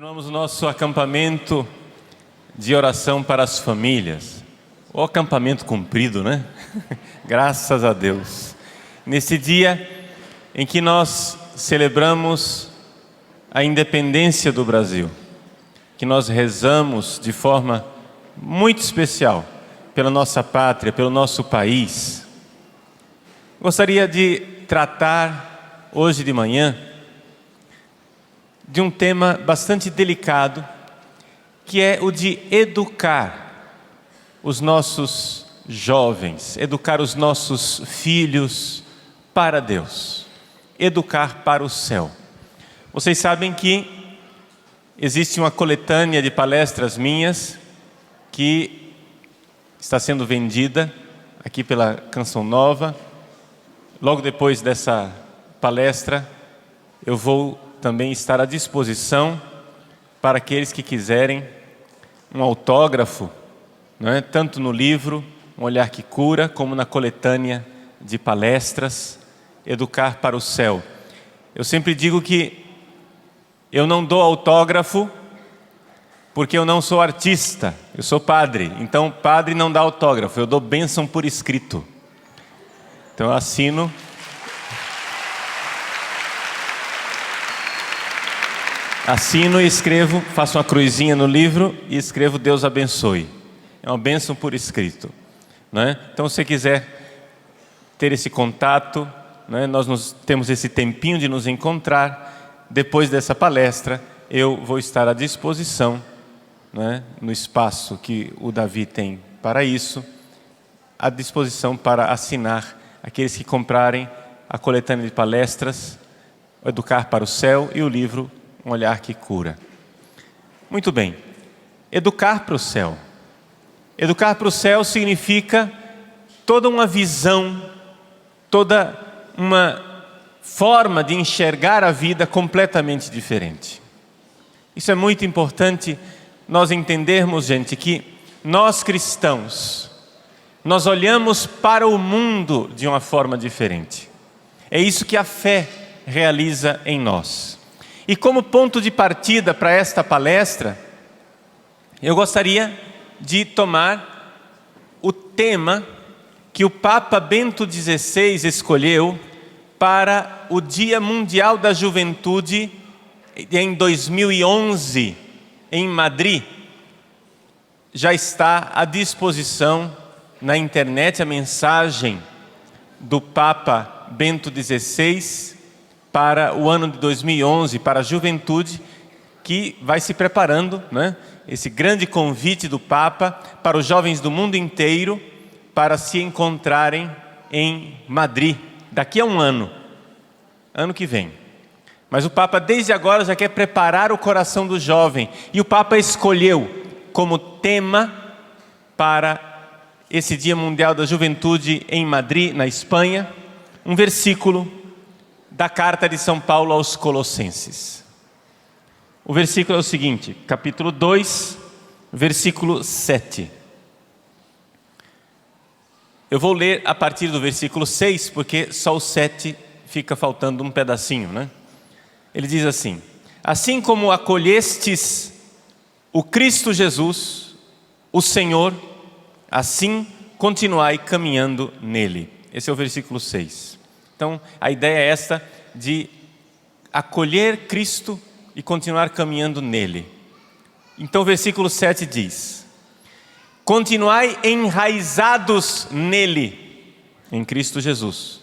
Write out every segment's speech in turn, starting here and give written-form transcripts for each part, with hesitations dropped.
Continuamos o nosso acampamento de oração para as famílias. O acampamento cumprido, né? Graças a Deus. Nesse dia em que nós celebramos a independência do Brasil, que nós rezamos de forma muito especial pela nossa pátria, pelo nosso país. Gostaria de tratar hoje de manhã de um tema bastante delicado, que é o de educar os nossos jovens, educar os nossos filhos para Deus, educar para o céu. Vocês sabem que existe uma coletânea de palestras minhas que está sendo vendida aqui pela Canção Nova. Logo depois dessa palestra, eu vou também estar à disposição para aqueles que quiserem um autógrafo, não é? Tanto no livro Um Olhar que Cura, como na coletânea de palestras Educar para o Céu. Eu sempre digo que eu não dou autógrafo porque eu não sou artista, eu sou padre. Então padre não dá autógrafo, eu dou bênção por escrito. Então eu assino. Assino e escrevo, faço uma cruzinha no livro e escrevo Deus abençoe. É uma bênção por escrito, não é? Então se você quiser ter esse contato, não é? Nós temos esse tempinho de nos encontrar. Depois dessa palestra eu vou estar à disposição, não é? No espaço que o Davi tem para isso, à disposição para assinar aqueles que comprarem a coletânea de palestras Educar para o Céu e o livro Um Olhar que Cura. Muito bem, educar para o céu. Educar para o céu significa toda uma visão, toda uma forma de enxergar a vida completamente diferente. Isso é muito importante nós entendermos, gente, que nós cristãos, nós olhamos para o mundo de uma forma diferente. É isso que a fé realiza em nós. E como ponto de partida para esta palestra, eu gostaria de tomar o tema que o Papa Bento XVI escolheu para o Dia Mundial da Juventude em 2011, em Madrid. Já está à disposição na internet a mensagem do Papa Bento XVI para o ano de 2011, para a juventude, que vai se preparando, né? Esse grande convite do Papa para os jovens do mundo inteiro, para se encontrarem em Madrid, daqui a um ano que vem. Mas o Papa desde agora já quer preparar o coração do jovem, e o Papa escolheu como tema para esse Dia Mundial da Juventude em Madrid, na Espanha, um versículo da carta de São Paulo aos Colossenses. O versículo é o seguinte, capítulo 2, versículo 7. Eu vou ler a partir do versículo 6, porque só o 7 fica faltando um pedacinho, né? Ele diz assim: assim como acolhestes o Cristo Jesus, o Senhor, assim continuai caminhando nele. Esse é o versículo 6. Então, a ideia é esta, de acolher Cristo e continuar caminhando nele. Então, o versículo 7 diz: continuai enraizados nele, em Cristo Jesus,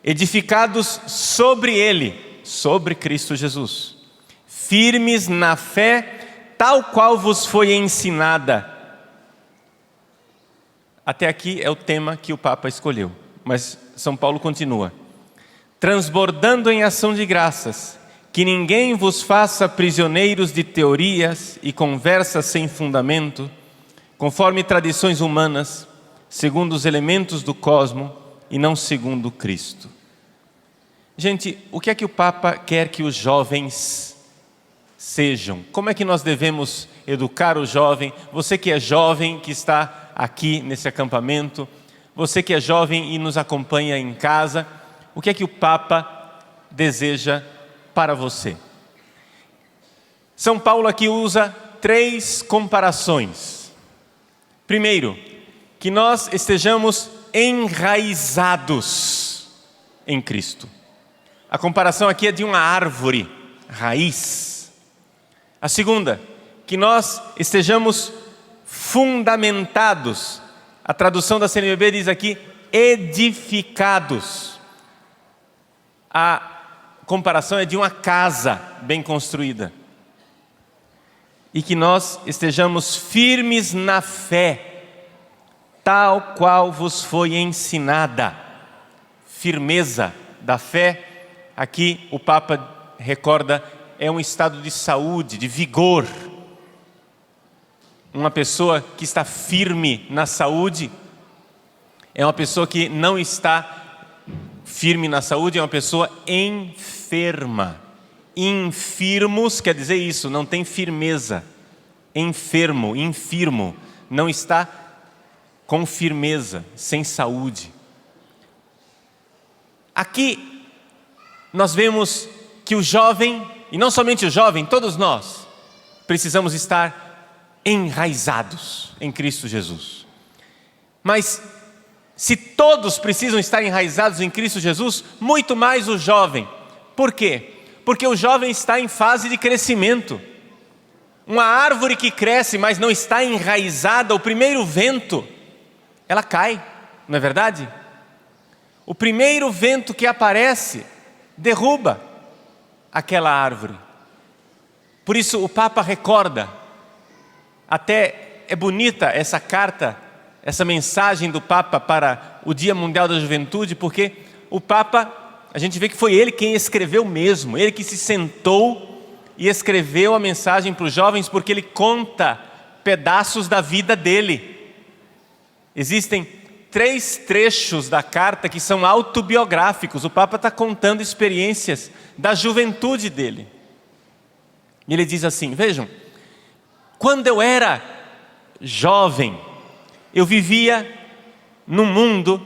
edificados sobre ele, sobre Cristo Jesus, firmes na fé, tal qual vos foi ensinada. Até aqui é o tema que o Papa escolheu. Mas São Paulo continua: transbordando em ação de graças, que ninguém vos faça prisioneiros de teorias e conversas sem fundamento, conforme tradições humanas, segundo os elementos do cosmo e não segundo Cristo. Gente, o que é que o Papa quer que os jovens sejam? Como é que nós devemos educar o jovem? Você que é jovem, que está aqui nesse acampamento, você que é jovem e nos acompanha em casa, o que é que o Papa deseja para você? São Paulo aqui usa 3 comparações. Primeiro, que nós estejamos enraizados em Cristo. A comparação aqui é de uma árvore, raiz. A segunda, que nós estejamos fundamentados. A tradução da CNBB diz aqui, edificados. A comparação é de uma casa bem construída. E que nós estejamos firmes na fé, tal qual vos foi ensinada. Firmeza da fé, aqui o Papa recorda, é um estado de saúde, de vigor. Uma pessoa que está firme na saúde, é uma pessoa que não está firme na saúde, é uma pessoa enferma. Infirmos quer dizer isso, não tem firmeza. Enfermo, infirmo, não está com firmeza, sem saúde. Aqui nós vemos que o jovem, e não somente o jovem, todos nós, precisamos estar enraizados em Cristo Jesus. Mas se todos precisam estar enraizados em Cristo Jesus, muito mais o jovem. Por quê? Porque o jovem está em fase de crescimento. Uma árvore que cresce, mas não está enraizada, o primeiro vento, ela cai, não é verdade? O primeiro vento que aparece, derruba aquela árvore. Por isso o Papa recorda, até é bonita essa carta, essa mensagem do Papa para o Dia Mundial da Juventude, porque o Papa, a gente vê que foi ele quem escreveu mesmo, ele que se sentou e escreveu a mensagem para os jovens, porque ele conta pedaços da vida dele. Existem 3 trechos da carta que são autobiográficos, o Papa está contando experiências da juventude dele. E ele diz assim, vejam, quando eu era jovem, eu vivia num mundo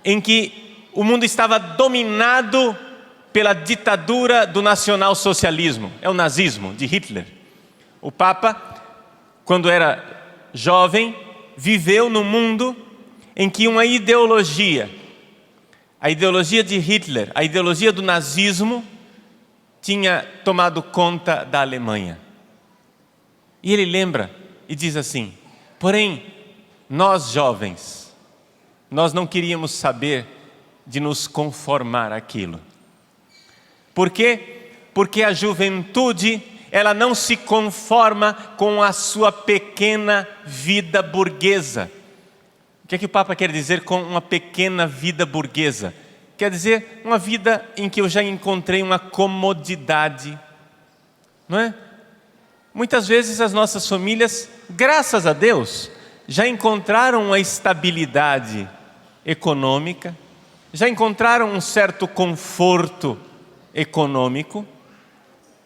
em que o mundo estava dominado pela ditadura do nacionalsocialismo, é o nazismo de Hitler. O Papa, quando era jovem, viveu num mundo em que uma ideologia, a ideologia de Hitler, a ideologia do nazismo, tinha tomado conta da Alemanha. E ele lembra e diz assim, porém, nós jovens, nós não queríamos saber de nos conformar àquilo. Por quê? Porque a juventude, ela não se conforma com a sua pequena vida burguesa. O que é que o Papa quer dizer com uma pequena vida burguesa? Quer dizer uma vida em que eu já encontrei uma comodidade, não é? Muitas vezes as nossas famílias, graças a Deus, já encontraram uma estabilidade econômica, já encontraram um certo conforto econômico,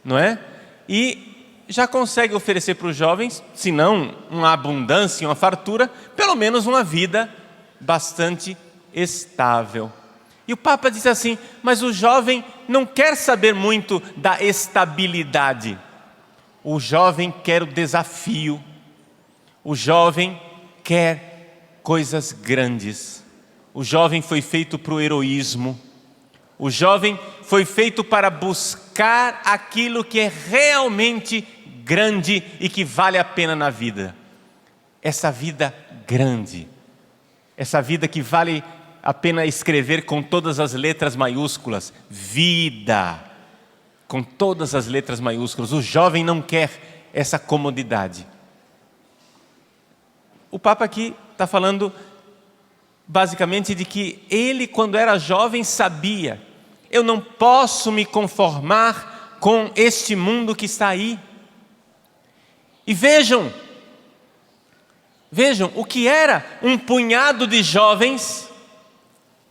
não é? E já consegue oferecer para os jovens, se não uma abundância, uma fartura, pelo menos uma vida bastante estável. E o Papa diz assim, mas o jovem não quer saber muito da estabilidade. O jovem quer o desafio. O jovem quer coisas grandes. O jovem foi feito para o heroísmo. O jovem foi feito para buscar aquilo que é realmente grande e que vale a pena na vida. Essa vida grande, essa vida que vale a pena escrever com todas as letras maiúsculas, vida, com todas as letras maiúsculas. O jovem não quer essa comodidade. O Papa aqui está falando basicamente de que ele, quando era jovem, sabia, eu não posso me conformar com este mundo que está aí. E vejam o que era um punhado de jovens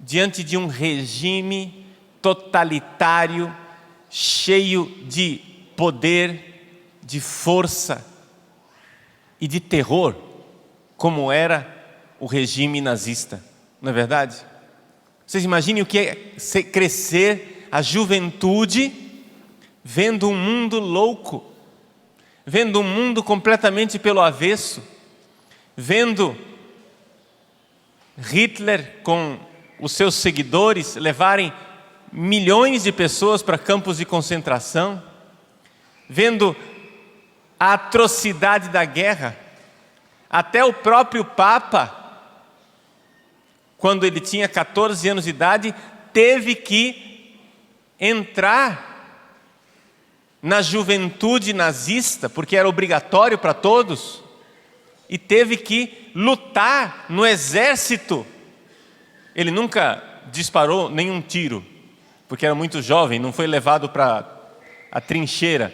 diante de um regime totalitário, cheio de poder, de força e de terror, como era o regime nazista, não é verdade? Vocês imaginem o que é crescer a juventude vendo um mundo louco, vendo um mundo completamente pelo avesso, vendo Hitler com os seus seguidores levarem milhões de pessoas para campos de concentração, vendo a atrocidade da guerra. Até o próprio Papa, quando ele tinha 14 anos de idade, teve que entrar na juventude nazista, porque era obrigatório para todos, e teve que lutar no exército. Ele nunca disparou nenhum tiro, porque era muito jovem, não foi levado para a trincheira.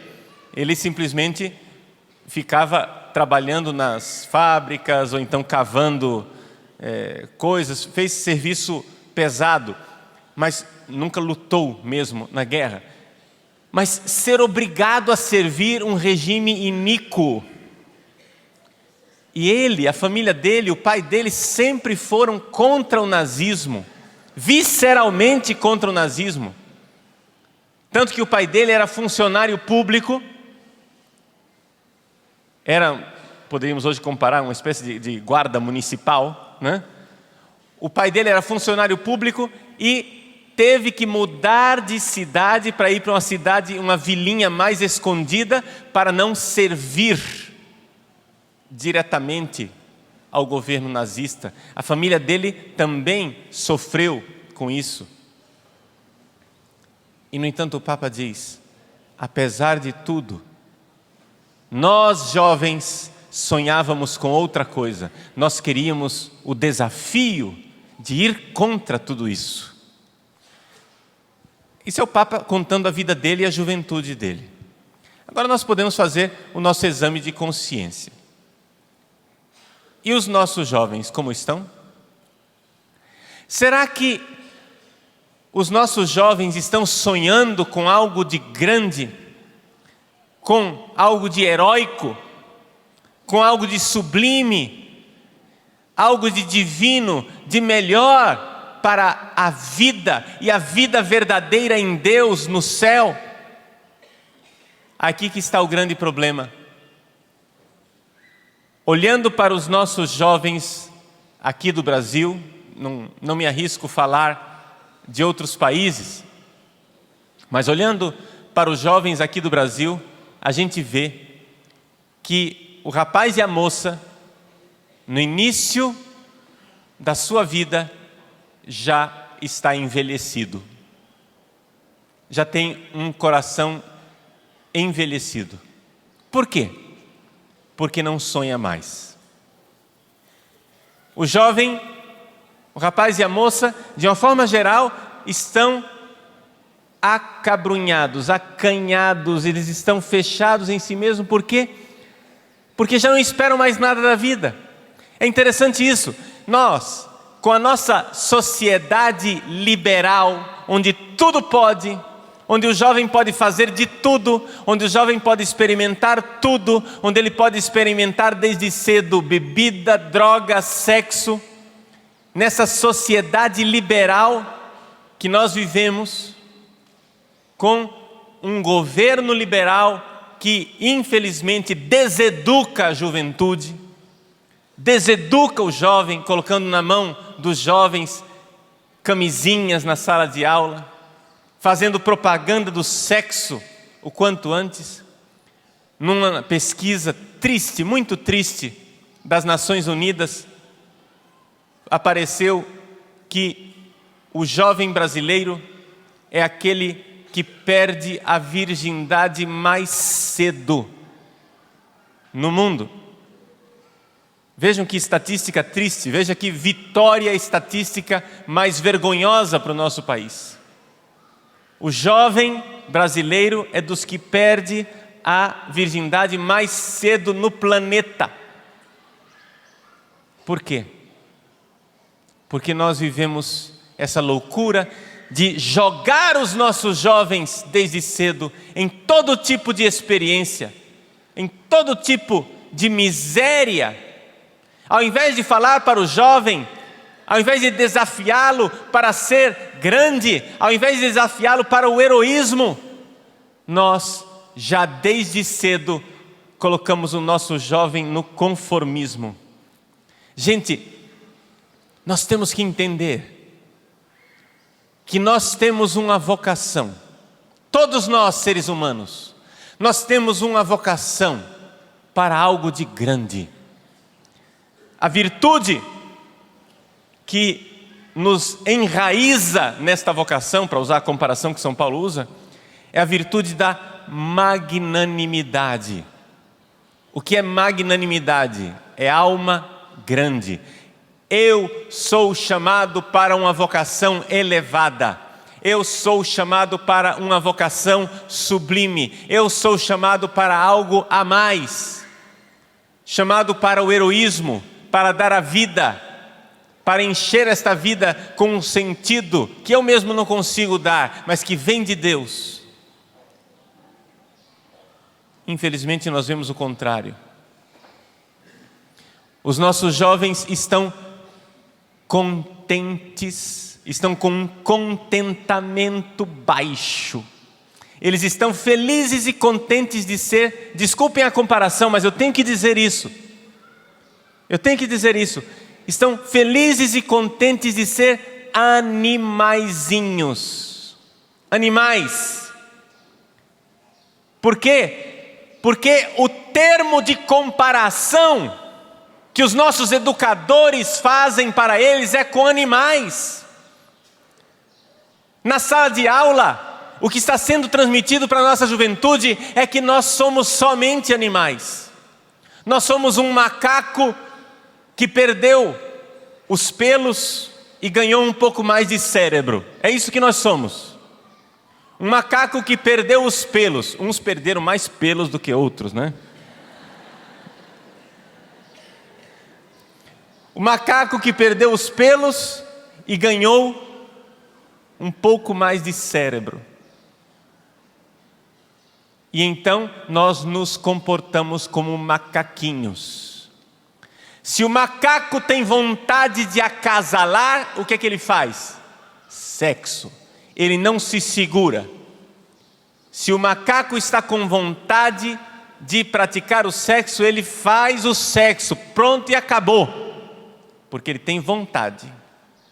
Ele simplesmente ficava trabalhando nas fábricas, ou então cavando coisas, fez serviço pesado, mas nunca lutou mesmo na guerra. Mas ser obrigado a servir um regime iníquo. E ele, a família dele, o pai dele, sempre foram contra o nazismo, visceralmente contra o nazismo. Tanto que o pai dele era funcionário público, poderíamos hoje comparar uma espécie de guarda municipal, né? O pai dele era funcionário público e teve que mudar de cidade para ir para uma cidade, uma vilinha mais escondida, para não servir diretamente ao governo nazista. A família dele também sofreu com isso. E no entanto o Papa diz: apesar de tudo, nós jovens sonhávamos com outra coisa. Nós queríamos o desafio de ir contra tudo isso. Isso é o Papa contando a vida dele e a juventude dele. Agora nós podemos fazer o nosso exame de consciência. E os nossos jovens, como estão? Será que os nossos jovens estão sonhando com algo de grande, com algo de heróico, com algo de sublime, algo de divino, de melhor para a vida e a vida verdadeira em Deus no céu? Aqui que está o grande problema. Olhando para os nossos jovens aqui do Brasil, não me arrisco a falar de outros países, mas olhando para os jovens aqui do Brasil, a gente vê que o rapaz e a moça, no início da sua vida, já está envelhecido, já tem um coração envelhecido. Por quê? Porque não sonha mais. O jovem, o rapaz e a moça, de uma forma geral, estão acabrunhados, acanhados, eles estão fechados em si mesmos. Por quê? Porque já não esperam mais nada da vida. É interessante isso. Nós, com a nossa sociedade liberal, onde tudo pode, onde o jovem pode fazer de tudo, onde o jovem pode experimentar tudo, onde ele pode experimentar desde cedo bebida, droga, sexo, nessa sociedade liberal que nós vivemos, com um governo liberal que infelizmente deseduca a juventude, deseduca o jovem, colocando na mão dos jovens camisinhas na sala de aula, fazendo propaganda do sexo o quanto antes. Numa pesquisa triste, muito triste, das Nações Unidas, apareceu que o jovem brasileiro é aquele que perde a virgindade mais cedo no mundo. Vejam que estatística triste, veja que vitória estatística mais vergonhosa para o nosso país. O jovem brasileiro é dos que perde a virgindade mais cedo no planeta. Por quê? Porque nós vivemos essa loucura de jogar os nossos jovens desde cedo em todo tipo de experiência, em todo tipo de miséria. Ao invés de falar para o jovem, ao invés de desafiá-lo para ser grande, ao invés de desafiá-lo para o heroísmo, nós já desde cedo colocamos o nosso jovem no conformismo. Gente, nós temos que entender que nós temos uma vocação. Todos nós, seres humanos, nós temos uma vocação para algo de grande. A virtude que nos enraiza nesta vocação, para usar a comparação que São Paulo usa, é a virtude da magnanimidade. O que é magnanimidade? É alma grande. Eu sou chamado para uma vocação elevada. Eu sou chamado para uma vocação sublime. Eu sou chamado para algo a mais. Chamado para o heroísmo, para dar a vida, para encher esta vida com um sentido que eu mesmo não consigo dar, mas que vem de Deus. Infelizmente nós vemos o contrário. Os nossos jovens estão contentes, estão com um contentamento baixo. Eles estão felizes e contentes de ser, desculpem a comparação, mas eu tenho que dizer isso. Estão felizes e contentes de ser animaizinhos. Animais. Por quê? Porque o termo de comparação que os nossos educadores fazem para eles é com animais. Na sala de aula, o que está sendo transmitido para a nossa juventude é que nós somos somente animais. Nós somos um macaco que perdeu os pelos e ganhou um pouco mais de cérebro. É isso que nós somos. Um macaco que perdeu os pelos. Uns perderam mais pelos do que outros, né? O macaco que perdeu os pelos e ganhou um pouco mais de cérebro. E então nós nos comportamos como macaquinhos. Se o macaco tem vontade de acasalar, o que é que ele faz? Sexo. Ele não se segura. Se o macaco está com vontade de praticar o sexo, ele faz o sexo, pronto e acabou. Porque ele tem vontade.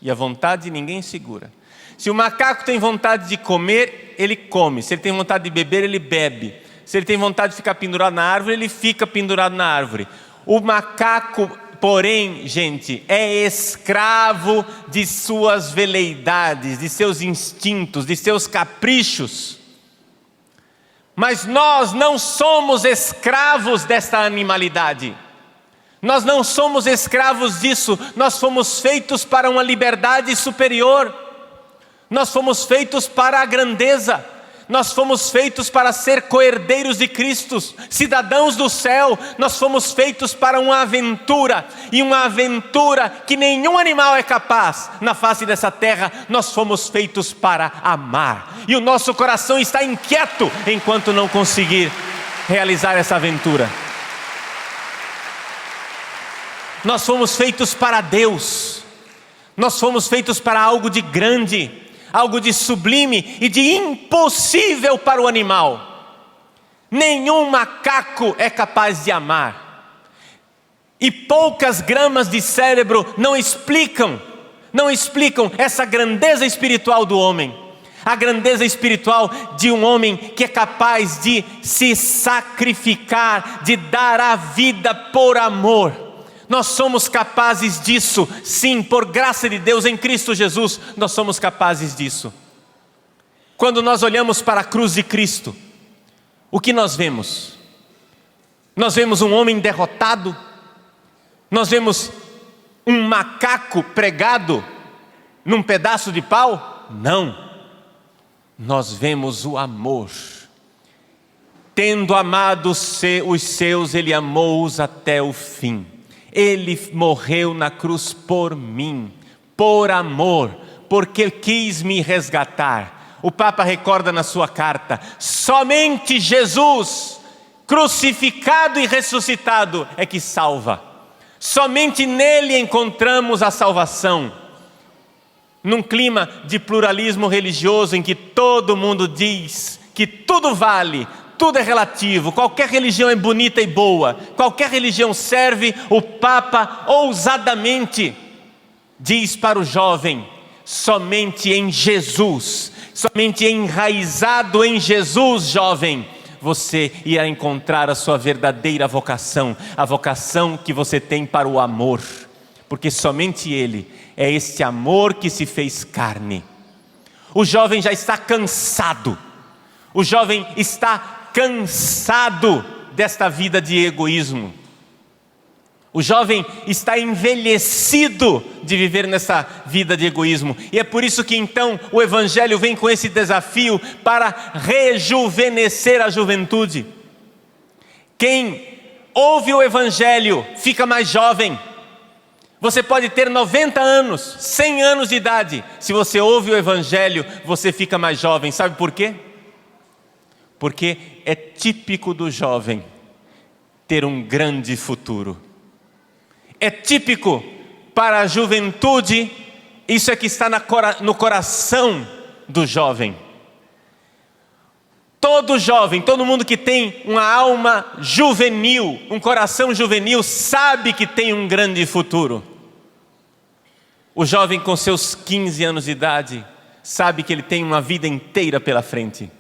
E a vontade ninguém segura. Se o macaco tem vontade de comer, ele come. Se ele tem vontade de beber, ele bebe. Se ele tem vontade de ficar pendurado na árvore, ele fica pendurado na árvore. O macaco, porém, gente, é escravo de suas veleidades, de seus instintos, de seus caprichos. Mas nós não somos escravos desta animalidade. Nós não somos escravos disso. Nós fomos feitos para uma liberdade superior. Nós fomos feitos para a grandeza. Nós fomos feitos para ser coerdeiros de Cristo, cidadãos do céu. Nós fomos feitos para uma aventura, e uma aventura que nenhum animal é capaz na face dessa terra. Nós fomos feitos para amar, e o nosso coração está inquieto enquanto não conseguir realizar essa aventura. Nós fomos feitos para Deus. Nós fomos feitos para algo de grande, algo de sublime e de impossível para o animal. Nenhum macaco é capaz de amar. E poucas gramas de cérebro não explicam essa grandeza espiritual do homem. A grandeza espiritual de um homem que é capaz de se sacrificar, de dar a vida por amor. Nós somos capazes disso, sim, por graça de Deus em Cristo Jesus, nós somos capazes disso. Quando nós olhamos para a cruz de Cristo, o que nós vemos? Nós vemos um homem derrotado? Nós vemos um macaco pregado num pedaço de pau? Não. Nós vemos o amor. Tendo amado os seus, Ele amou-os até o fim. Ele morreu na cruz por mim, por amor, porque quis me resgatar. O Papa recorda na sua carta: somente Jesus, crucificado e ressuscitado, é que salva. Somente nele encontramos a salvação. Num clima de pluralismo religioso em que todo mundo diz que tudo vale, tudo é relativo, qualquer religião é bonita e boa, qualquer religião serve. O Papa ousadamente diz para o jovem: somente em Jesus, somente enraizado em Jesus, jovem, você irá encontrar a sua verdadeira vocação, a vocação que você tem para o amor, porque somente Ele é este amor que se fez carne. O jovem já está cansado, o jovem está cansado desta vida de egoísmo. O jovem está envelhecido de viver nessa vida de egoísmo. E é por isso que então o Evangelho vem com esse desafio para rejuvenescer a juventude. Quem ouve o Evangelho fica mais jovem. Você pode ter 90 anos, 100 anos de idade. Se você ouve o Evangelho, você fica mais jovem. Sabe por quê? Porque é típico do jovem ter um grande futuro. É típico para a juventude, isso é que está no coração do jovem. Todo jovem, todo mundo que tem uma alma juvenil, um coração juvenil, sabe que tem um grande futuro. O jovem com seus 15 anos de idade sabe que ele tem uma vida inteira pela frente.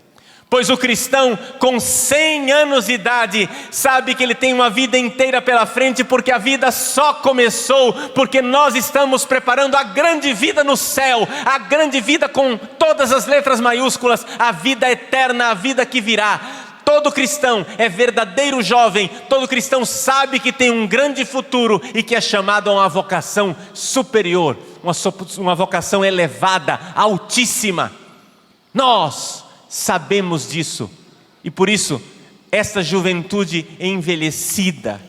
Pois o cristão com 100 anos de idade sabe que ele tem uma vida inteira pela frente, porque a vida só começou, porque nós estamos preparando a grande vida no céu, a grande vida com todas as letras maiúsculas, a vida eterna, a vida que virá. Todo cristão é verdadeiro jovem, todo cristão sabe que tem um grande futuro e que é chamado a uma vocação superior, uma vocação elevada, altíssima. Nós sabemos disso, e por isso essa juventude envelhecida,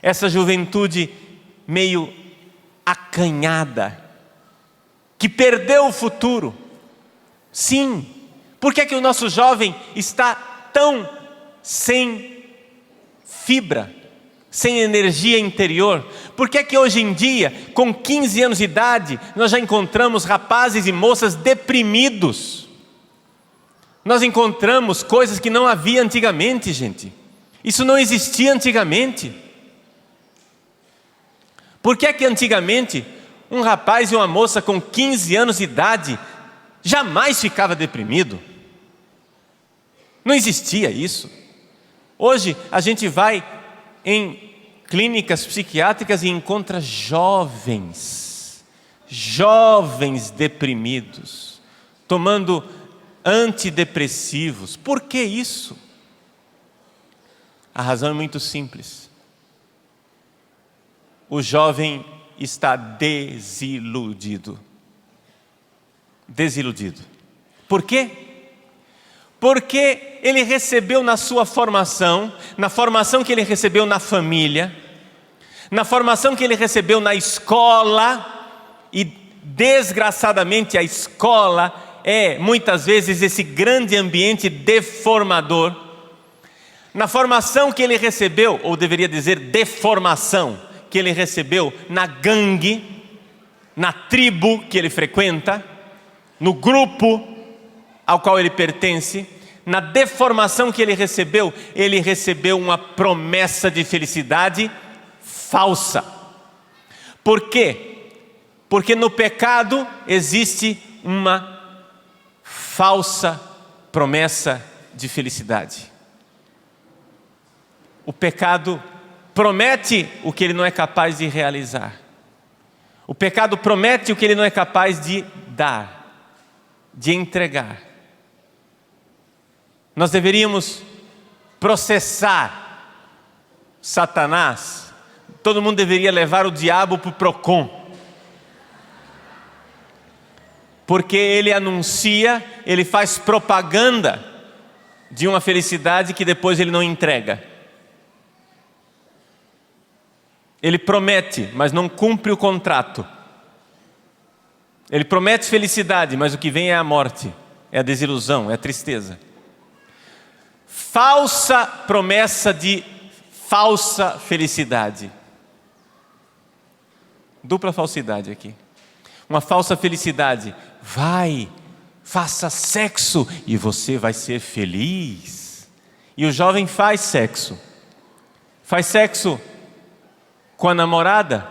essa juventude meio acanhada, que perdeu o futuro. Sim, por que é que o nosso jovem está tão sem fibra, sem energia interior? Por que é que hoje em dia, com 15 anos de idade, nós já encontramos rapazes e moças deprimidos? Nós encontramos coisas que não havia antigamente, gente. Isso não existia antigamente. Por que é que antigamente um rapaz e uma moça com 15 anos de idade jamais ficava deprimido? Não existia isso. Hoje a gente vai em clínicas psiquiátricas e encontra jovens deprimidos, tomando antidepressivos. Por que isso? A razão é muito simples. O jovem está desiludido. Desiludido. Por quê? Porque ele recebeu na sua formação, na formação que ele recebeu na família, na formação que ele recebeu na escola, e desgraçadamente a escola é muitas vezes esse grande ambiente deformador. Na formação que ele recebeu, ou deveria dizer deformação, que ele recebeu na gangue, na tribo que ele frequenta, no grupo ao qual ele pertence, na deformação que ele recebeu uma promessa de felicidade falsa. Por quê? Porque no pecado existe uma falsa promessa de felicidade. O pecado promete o que ele não é capaz de realizar. O pecado promete o que ele não é capaz de dar, de entregar. Nós deveríamos processar Satanás. Todo mundo deveria levar o diabo para o Procon, porque ele anuncia, ele faz propaganda de uma felicidade que depois ele não entrega. Ele promete, mas não cumpre o contrato. Ele promete felicidade, mas o que vem é a morte, é a desilusão, é a tristeza. Falsa promessa de falsa felicidade. Dupla falsidade aqui. Uma falsa felicidade. Vai, faça sexo e você vai ser feliz. E o jovem faz sexo com a namorada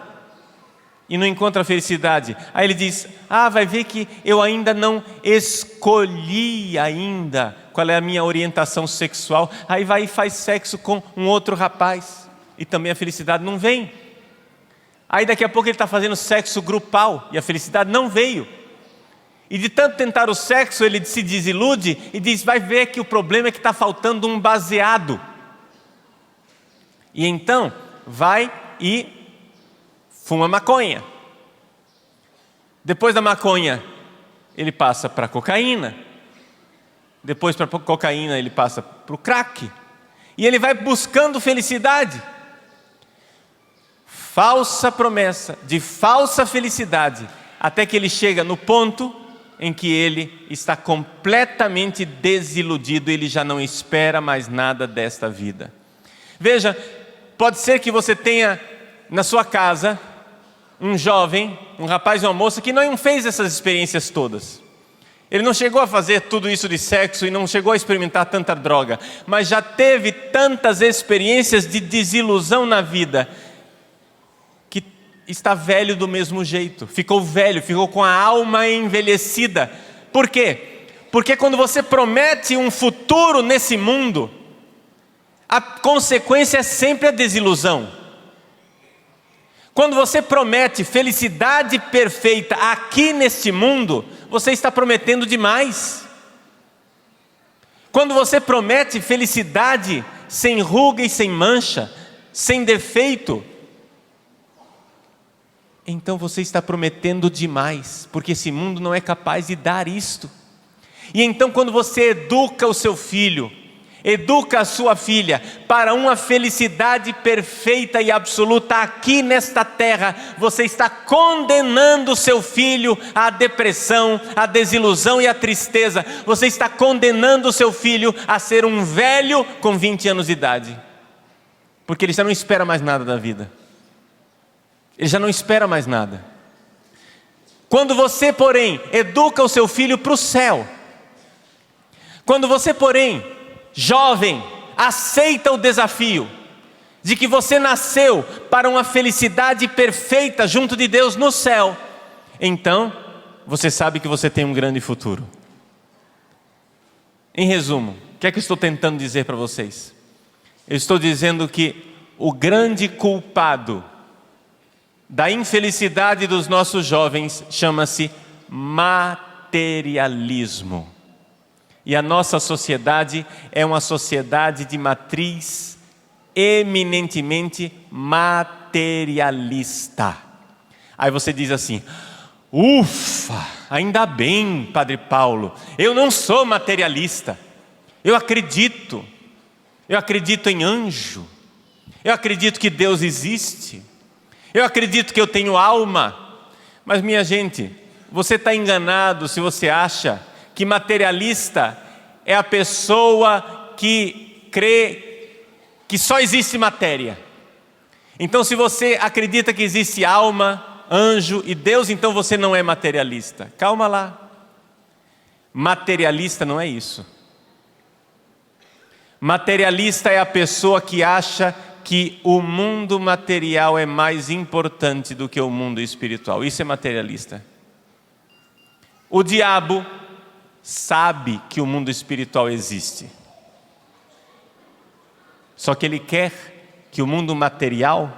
e não encontra felicidade. Aí ele diz: vai ver que eu ainda não escolhi ainda qual é a minha orientação sexual. Aí vai e faz sexo com um outro rapaz e também a felicidade não vem. Aí daqui a pouco ele está fazendo sexo grupal e a felicidade não veio. E de tanto tentar o sexo ele se desilude e diz: vai ver que o problema é que está faltando um baseado. E então vai e fuma maconha. Depois da maconha ele passa para a cocaína. Depois para a cocaína ele passa para o crack. E ele vai buscando felicidade. Falsa promessa de falsa felicidade, até que ele chega no ponto em que ele está completamente desiludido, ele já não espera mais nada desta vida. Veja, pode ser que você tenha na sua casa um jovem, um rapaz ou uma moça que não fez essas experiências todas. Ele não chegou a fazer tudo isso de sexo e não chegou a experimentar tanta droga, mas já teve tantas experiências de desilusão na vida, que está velho do mesmo jeito, ficou velho, ficou com a alma envelhecida. Por quê? Porque quando você promete um futuro nesse mundo, a consequência é sempre a desilusão. Quando você promete felicidade perfeita aqui neste mundo, você está prometendo demais. Quando você promete felicidade sem ruga e sem mancha, sem defeito, então você está prometendo demais, porque esse mundo não é capaz de dar isto. E então quando você educa o seu filho, educa a sua filha para uma felicidade perfeita e absoluta aqui nesta terra, você está condenando o seu filho à depressão, à desilusão e à tristeza. Você está condenando o seu filho a ser um velho com 20 anos de idade, porque ele já não espera mais nada da vida. Ele já não espera mais nada. Quando você, porém, educa o seu filho para o céu, quando você, porém, jovem, aceita o desafio de que você nasceu para uma felicidade perfeita junto de Deus no céu, então você sabe que você tem um grande futuro. Em resumo, o que é que eu estou tentando dizer para vocês? Eu estou dizendo que o grande culpado da infelicidade dos nossos jovens chama-se materialismo. E a nossa sociedade é uma sociedade de matriz eminentemente materialista. Aí você diz assim: ufa, ainda bem, Padre Paulo, eu não sou materialista. Eu acredito em anjo, eu acredito que Deus existe, eu acredito que eu tenho alma. Mas minha gente, você está enganado se você acha que materialista é a pessoa que crê que só existe matéria. Então, se você acredita que existe alma, anjo e Deus, então você não é materialista. Calma lá. Materialista não é isso. Materialista é a pessoa que acha que o mundo material é mais importante do que o mundo espiritual. Isso é materialista. O diabo sabe que o mundo espiritual existe. Só que ele quer que o mundo material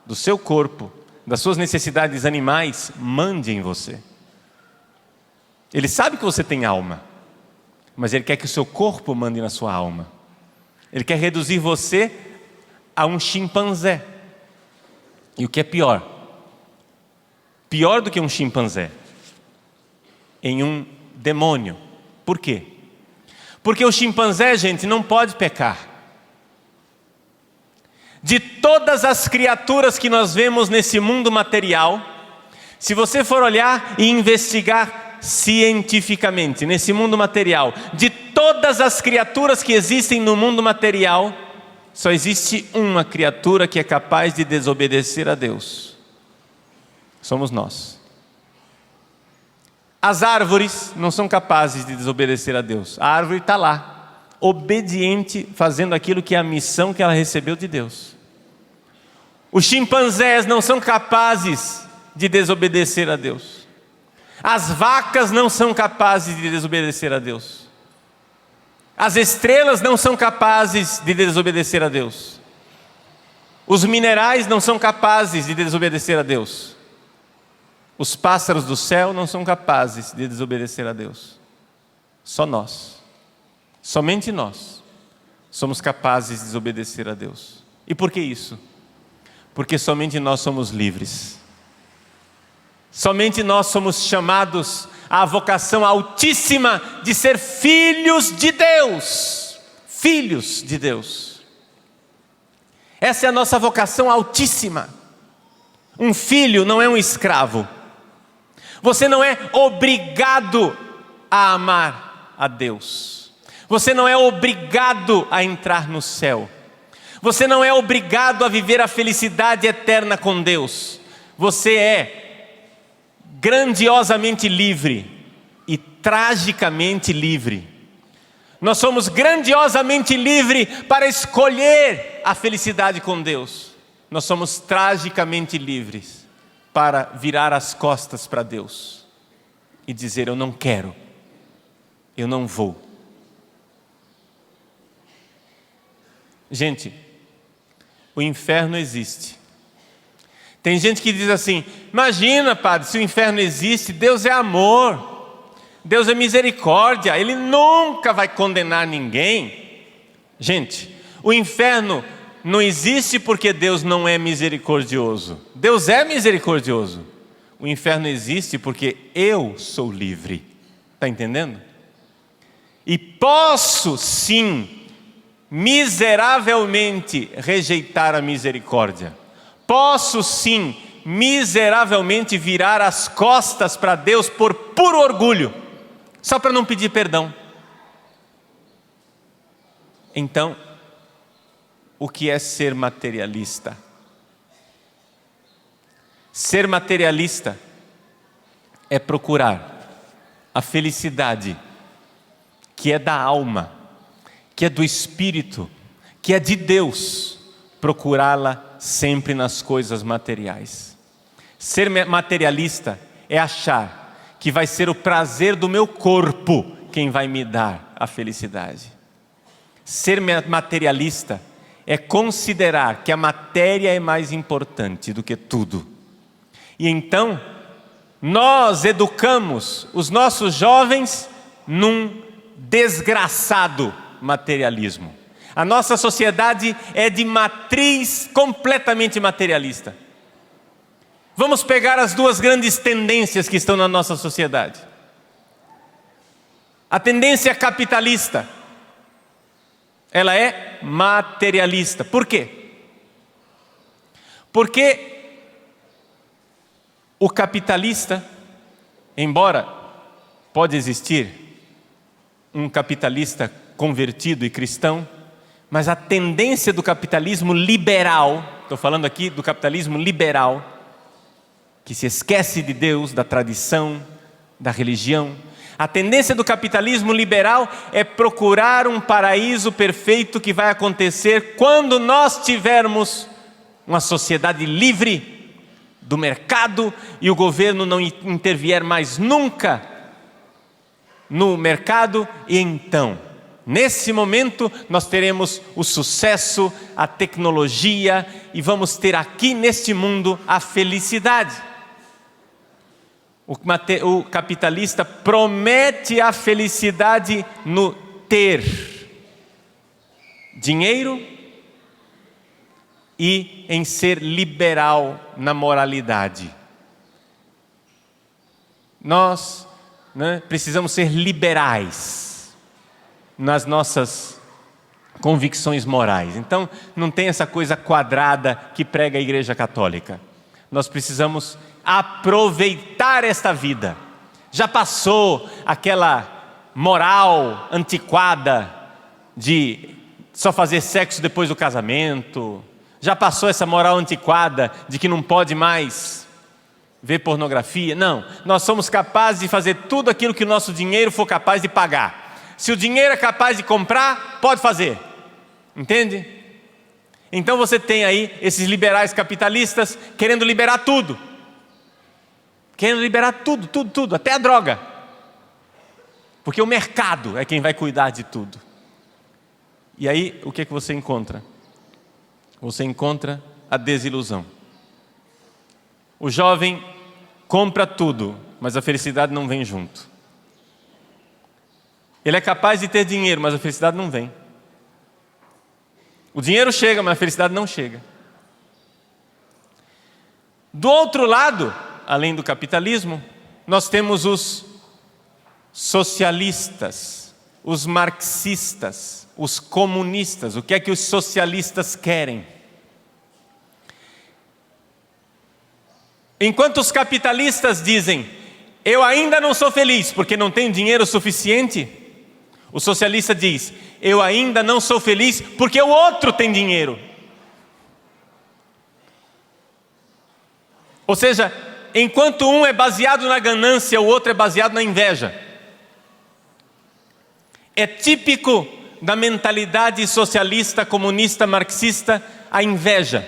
do seu corpo, das suas necessidades animais, mande em você. Ele sabe que você tem alma, mas ele quer que o seu corpo mande na sua alma. Ele quer reduzir você a um chimpanzé. E o que é pior? Pior do que um chimpanzé, em um demônio. Por quê? Porque o chimpanzé, gente, não pode pecar. De todas as criaturas que nós vemos nesse mundo material, se você for olhar e investigar cientificamente nesse mundo material, de todas as criaturas que existem no mundo material, só existe uma criatura que é capaz de desobedecer a Deus. Somos nós. As árvores não são capazes de desobedecer a Deus. A árvore está lá, obediente, fazendo aquilo que é a missão que ela recebeu de Deus. Os chimpanzés não são capazes de desobedecer a Deus. As vacas não são capazes de desobedecer a Deus. As estrelas não são capazes de desobedecer a Deus. Os minerais não são capazes de desobedecer a Deus. Os pássaros do céu não são capazes de desobedecer a Deus. Só nós, somente nós, somos capazes de desobedecer a Deus. E por que isso? Porque somente nós somos livres. Somente nós somos chamados à vocação altíssima de ser filhos de Deus. Filhos de Deus. Essa é a nossa vocação altíssima. Um filho não é um escravo. Você não é obrigado a amar a Deus. Você não é obrigado a entrar no céu. Você não é obrigado a viver a felicidade eterna com Deus. Você é grandiosamente livre e tragicamente livre. Nós somos grandiosamente livres para escolher a felicidade com Deus. Nós somos tragicamente livres para virar as costas para Deus e dizer: eu não quero, eu não vou. Gente, o inferno existe. Tem gente que diz assim: imagina, padre, se o inferno existe, Deus é amor, Deus é misericórdia, Ele nunca vai condenar ninguém. Gente, o inferno não existe porque Deus não é misericordioso. Deus é misericordioso. O inferno existe porque eu sou livre. Está entendendo? E posso sim miseravelmente rejeitar a misericórdia. Posso sim miseravelmente virar as costas para Deus por puro orgulho, só para não pedir perdão. Então, o que é ser materialista? Ser materialista é procurar a felicidade que é da alma, que é do espírito, que é de Deus, procurá-la sempre nas coisas materiais. Ser materialista é achar que vai ser o prazer do meu corpo quem vai me dar a felicidade. Ser materialista é considerar que a matéria é mais importante do que tudo. E então, nós educamos os nossos jovens num desgraçado materialismo. A nossa sociedade é de matriz completamente materialista. Vamos pegar as duas grandes tendências que estão na nossa sociedade. A tendência capitalista, ela é materialista. Por quê? Porque o capitalista, embora pode existir um capitalista convertido e cristão, mas a tendência do capitalismo liberal, estou falando aqui do capitalismo liberal, que se esquece de Deus, da tradição, da religião. A tendência do capitalismo liberal é procurar um paraíso perfeito que vai acontecer quando nós tivermos uma sociedade livre do mercado e o governo não intervier mais nunca no mercado. E então, nesse momento, nós teremos o sucesso, a tecnologia e vamos ter aqui neste mundo a felicidade. O capitalista promete a felicidade no ter dinheiro e em ser liberal na moralidade. Nós precisamos ser liberais nas nossas convicções morais. Então, não tem essa coisa quadrada que prega a Igreja Católica. Nós precisamos aproveitar esta vida. Já passou aquela moral antiquada de só fazer sexo depois do casamento. Já passou essa moral antiquada de que não pode mais ver pornografia. Não, nós somos capazes de fazer tudo aquilo que o nosso dinheiro for capaz de pagar. Se o dinheiro é capaz de comprar, pode fazer. Entende? Então você tem aí esses liberais capitalistas querendo liberar tudo. Querendo liberar tudo, tudo, tudo, até a droga. Porque o mercado é quem vai cuidar de tudo. E aí, o que é que você encontra? Você encontra a desilusão. O jovem compra tudo, mas a felicidade não vem junto. Ele é capaz de ter dinheiro, mas a felicidade não vem. O dinheiro chega, mas a felicidade não chega. Do outro lado, além do capitalismo, nós temos os socialistas, os marxistas, os comunistas. O que é que os socialistas querem? Enquanto os capitalistas dizem, eu ainda não sou feliz porque não tenho dinheiro suficiente, o socialista diz, eu ainda não sou feliz porque o outro tem dinheiro. Ou seja, enquanto um é baseado na ganância, o outro é baseado na inveja. É típico da mentalidade socialista, comunista, marxista, a inveja.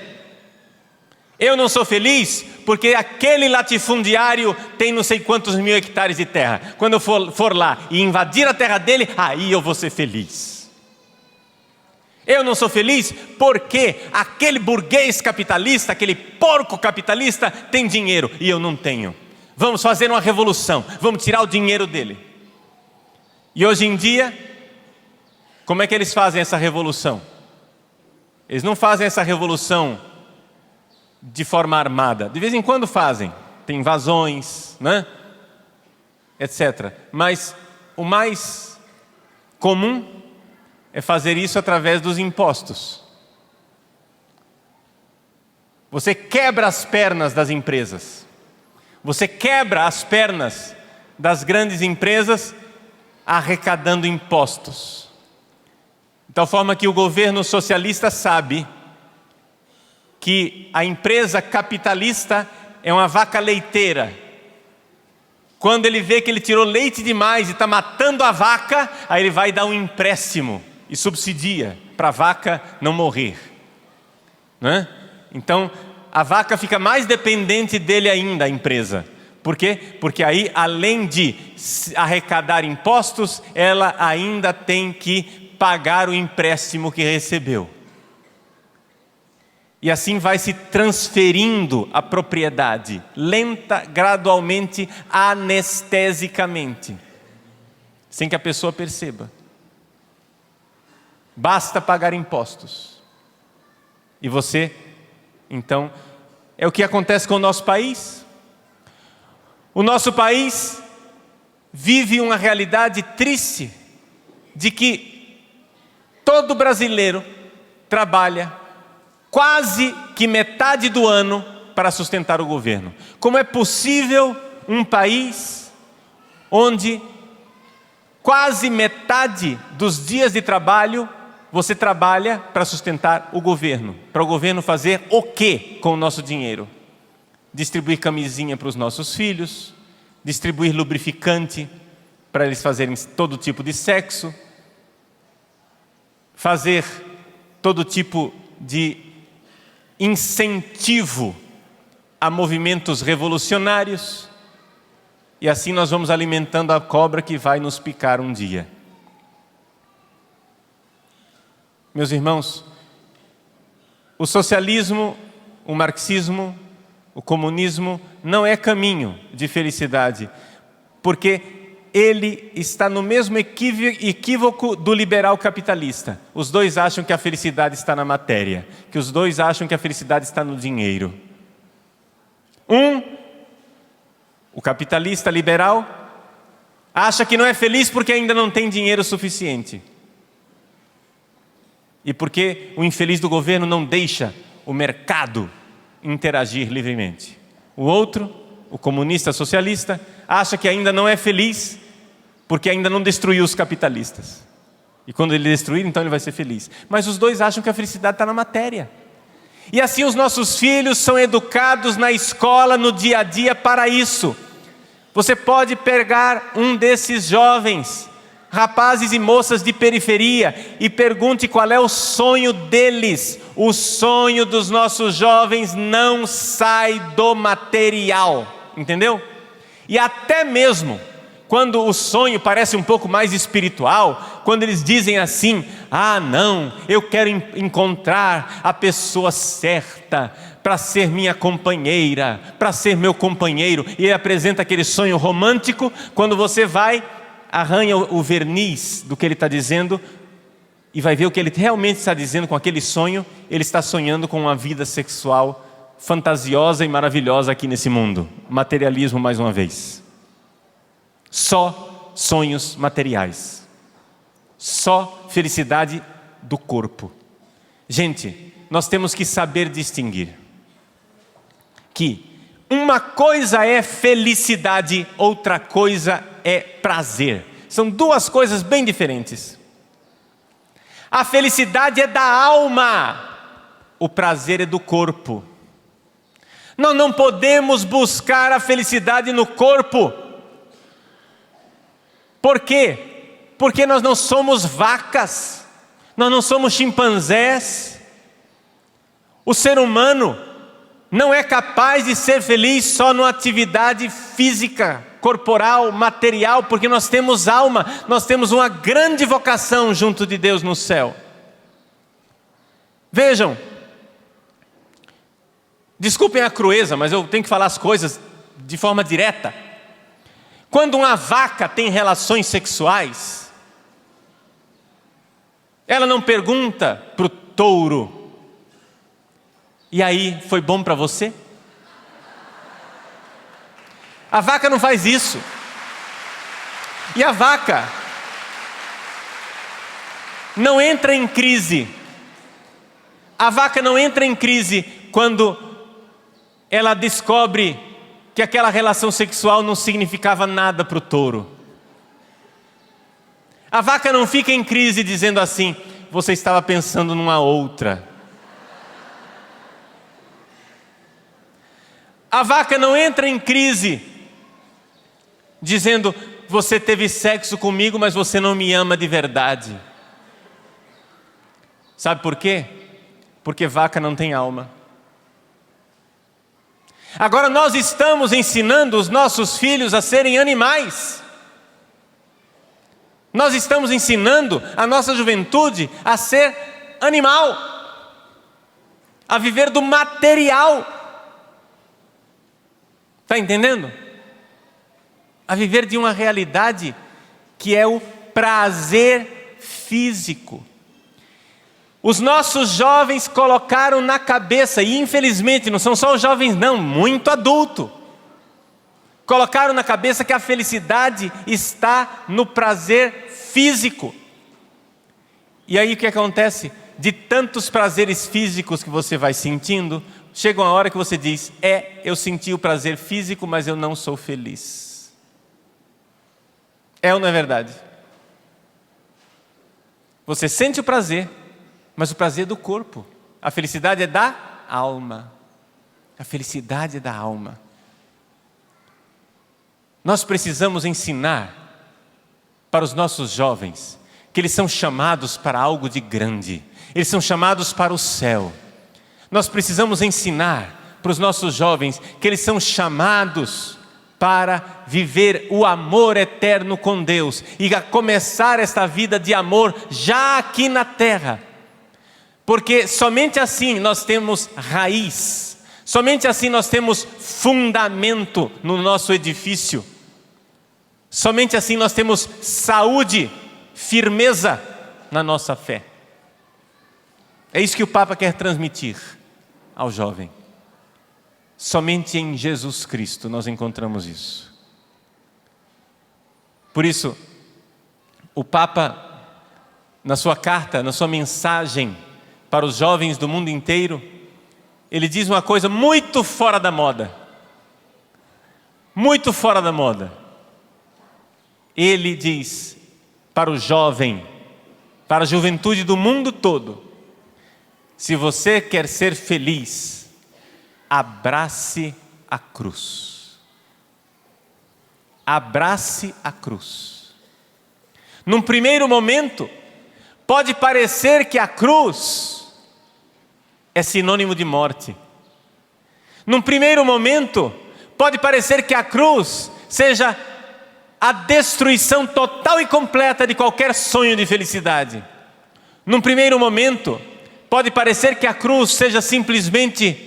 Eu não sou feliz porque aquele latifundiário tem não sei quantos mil hectares de terra. Quando eu for lá e invadir a terra dele, aí eu vou ser feliz. Eu não sou feliz porque aquele burguês capitalista, aquele porco capitalista tem dinheiro e eu não tenho. Vamos fazer uma revolução, vamos tirar o dinheiro dele. E hoje em dia, como é que eles fazem essa revolução? Eles não fazem essa revolução de forma armada. De vez em quando fazem, tem invasões, né? etc. Mas o mais comum é fazer isso através dos impostos. Você quebra as pernas das empresas. Você quebra as pernas das grandes empresas arrecadando impostos. De tal forma que o governo socialista sabe que a empresa capitalista é uma vaca leiteira. Quando ele vê que ele tirou leite demais e está matando a vaca, aí ele vai dar um empréstimo e subsidia para a vaca não morrer. Né? Então, a vaca fica mais dependente dele ainda, a empresa. Por quê? Porque aí, além de arrecadar impostos, ela ainda tem que pagar o empréstimo que recebeu. E assim vai se transferindo a propriedade, lenta, gradualmente, anestesicamente, sem que a pessoa perceba. Basta pagar impostos. E você, então, é o que acontece com o nosso país. O nosso país vive uma realidade triste de que todo brasileiro trabalha quase que metade do ano para sustentar o governo. Como é possível um país onde quase metade dos dias de trabalho você trabalha para sustentar o governo? Para o governo fazer o quê com o nosso dinheiro? Distribuir camisinha para os nossos filhos, distribuir lubrificante para eles fazerem todo tipo de sexo, fazer todo tipo de incentivo a movimentos revolucionários, e assim nós vamos alimentando a cobra que vai nos picar um dia. Meus irmãos, o socialismo, o marxismo, o comunismo não é caminho de felicidade, porque ele está no mesmo equívoco do liberal capitalista. Os dois acham que a felicidade está na matéria, que os dois acham que a felicidade está no dinheiro. O capitalista liberal, acha que não é feliz porque ainda não tem dinheiro suficiente. E porque o infeliz do governo não deixa o mercado interagir livremente. O outro, o comunista socialista, acha que ainda não é feliz porque ainda não destruiu os capitalistas. E quando ele destruir, então ele vai ser feliz. Mas os dois acham que a felicidade está na matéria. E assim os nossos filhos são educados na escola, no dia a dia, para isso. Você pode pegar um desses jovens rapazes e moças de periferia, e pergunte qual é o sonho deles. O sonho dos nossos jovens não sai do material, entendeu? E até mesmo quando o sonho parece um pouco mais espiritual, quando eles dizem assim: ah não, eu quero encontrar a pessoa certa para ser minha companheira, para ser meu companheiro, e ele apresenta aquele sonho romântico. Quando você vai, arranha o verniz do que ele está dizendo e vai ver o que ele realmente está dizendo com aquele sonho. Ele está sonhando com uma vida sexual fantasiosa e maravilhosa aqui nesse mundo. Materialismo mais uma vez. Só sonhos materiais, só felicidade do corpo. Gente, nós temos que saber distinguir que uma coisa é felicidade, outra coisa é prazer. São duas coisas bem diferentes. A felicidade é da alma, o prazer é do corpo. Nós não podemos buscar a felicidade no corpo. Por quê? Porque nós não somos vacas, nós não somos chimpanzés. O ser humano não é capaz de ser feliz só numa atividade física, corporal, material, porque nós temos alma, nós temos uma grande vocação junto de Deus no céu. Vejam, desculpem a crueza, mas eu tenho que falar as coisas de forma direta. Quando uma vaca tem relações sexuais, ela não pergunta para o touro: e aí, foi bom para você? A vaca não faz isso. E a vaca não entra em crise. A vaca não entra em crise quando ela descobre que aquela relação sexual não significava nada para o touro. A vaca não fica em crise dizendo assim: você estava pensando numa outra. A vaca não entra em crise dizendo: você teve sexo comigo, mas você não me ama de verdade. Sabe por quê? Porque vaca não tem alma. Agora nós estamos ensinando os nossos filhos a serem animais. Nós estamos ensinando a nossa juventude a ser animal, a viver do material. Está entendendo? A viver de uma realidade que é o prazer físico. Os nossos jovens colocaram na cabeça, e infelizmente não são só os jovens não, muito adulto, colocaram na cabeça que a felicidade está no prazer físico. E aí o que acontece? De tantos prazeres físicos que você vai sentindo, chega uma hora que você diz: eu senti o prazer físico, mas eu não sou feliz. É ou não é verdade? Você sente o prazer, mas o prazer é do corpo. A felicidade é da alma. A felicidade é da alma. Nós precisamos ensinar para os nossos jovens que eles são chamados para algo de grande. Eles são chamados para o céu. Nós precisamos ensinar para os nossos jovens que eles são chamados para viver o amor eterno com Deus e a começar esta vida de amor já aqui na terra. Porque somente assim nós temos raiz, somente assim nós temos fundamento no nosso edifício, somente assim nós temos saúde, firmeza na nossa fé. É isso que o Papa quer transmitir ao jovem. Somente em Jesus Cristo nós encontramos isso. Por isso, o Papa, na sua carta, na sua mensagem para os jovens do mundo inteiro, ele diz uma coisa muito fora da moda. Muito fora da moda. Ele diz para o jovem, para a juventude do mundo todo: se você quer ser feliz, abrace a cruz. Abrace a cruz. Num primeiro momento, pode parecer que a cruz é sinônimo de morte. Num primeiro momento, pode parecer que a cruz seja a destruição total e completa de qualquer sonho de felicidade. Num primeiro momento, pode parecer que a cruz seja simplesmente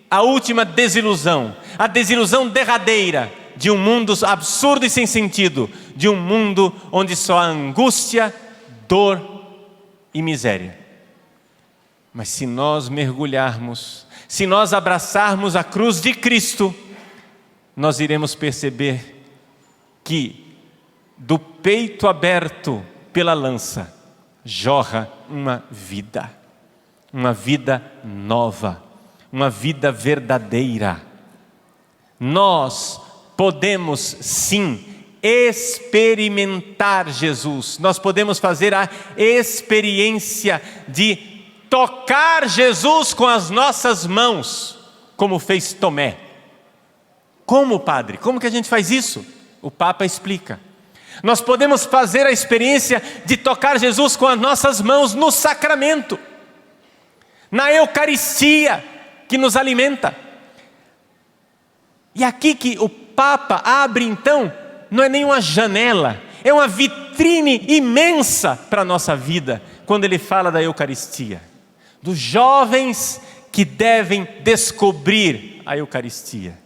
a última desilusão, a desilusão derradeira de um mundo absurdo e sem sentido, de um mundo onde só há angústia, dor e miséria. Mas se nós mergulharmos, se nós abraçarmos a cruz de Cristo, nós iremos perceber que do peito aberto pela lança jorra uma vida nova, uma vida verdadeira. Nós podemos sim experimentar Jesus, nós podemos fazer a experiência de tocar Jesus com as nossas mãos, como fez Tomé. Como, padre? Como que a gente faz isso? O Papa explica. Nós podemos fazer a experiência de tocar Jesus com as nossas mãos no sacramento, na Eucaristia que nos alimenta. E aqui que o Papa abre então, não é nenhuma janela, é uma vitrine imensa para a nossa vida, quando ele fala da Eucaristia, dos jovens que devem descobrir a Eucaristia,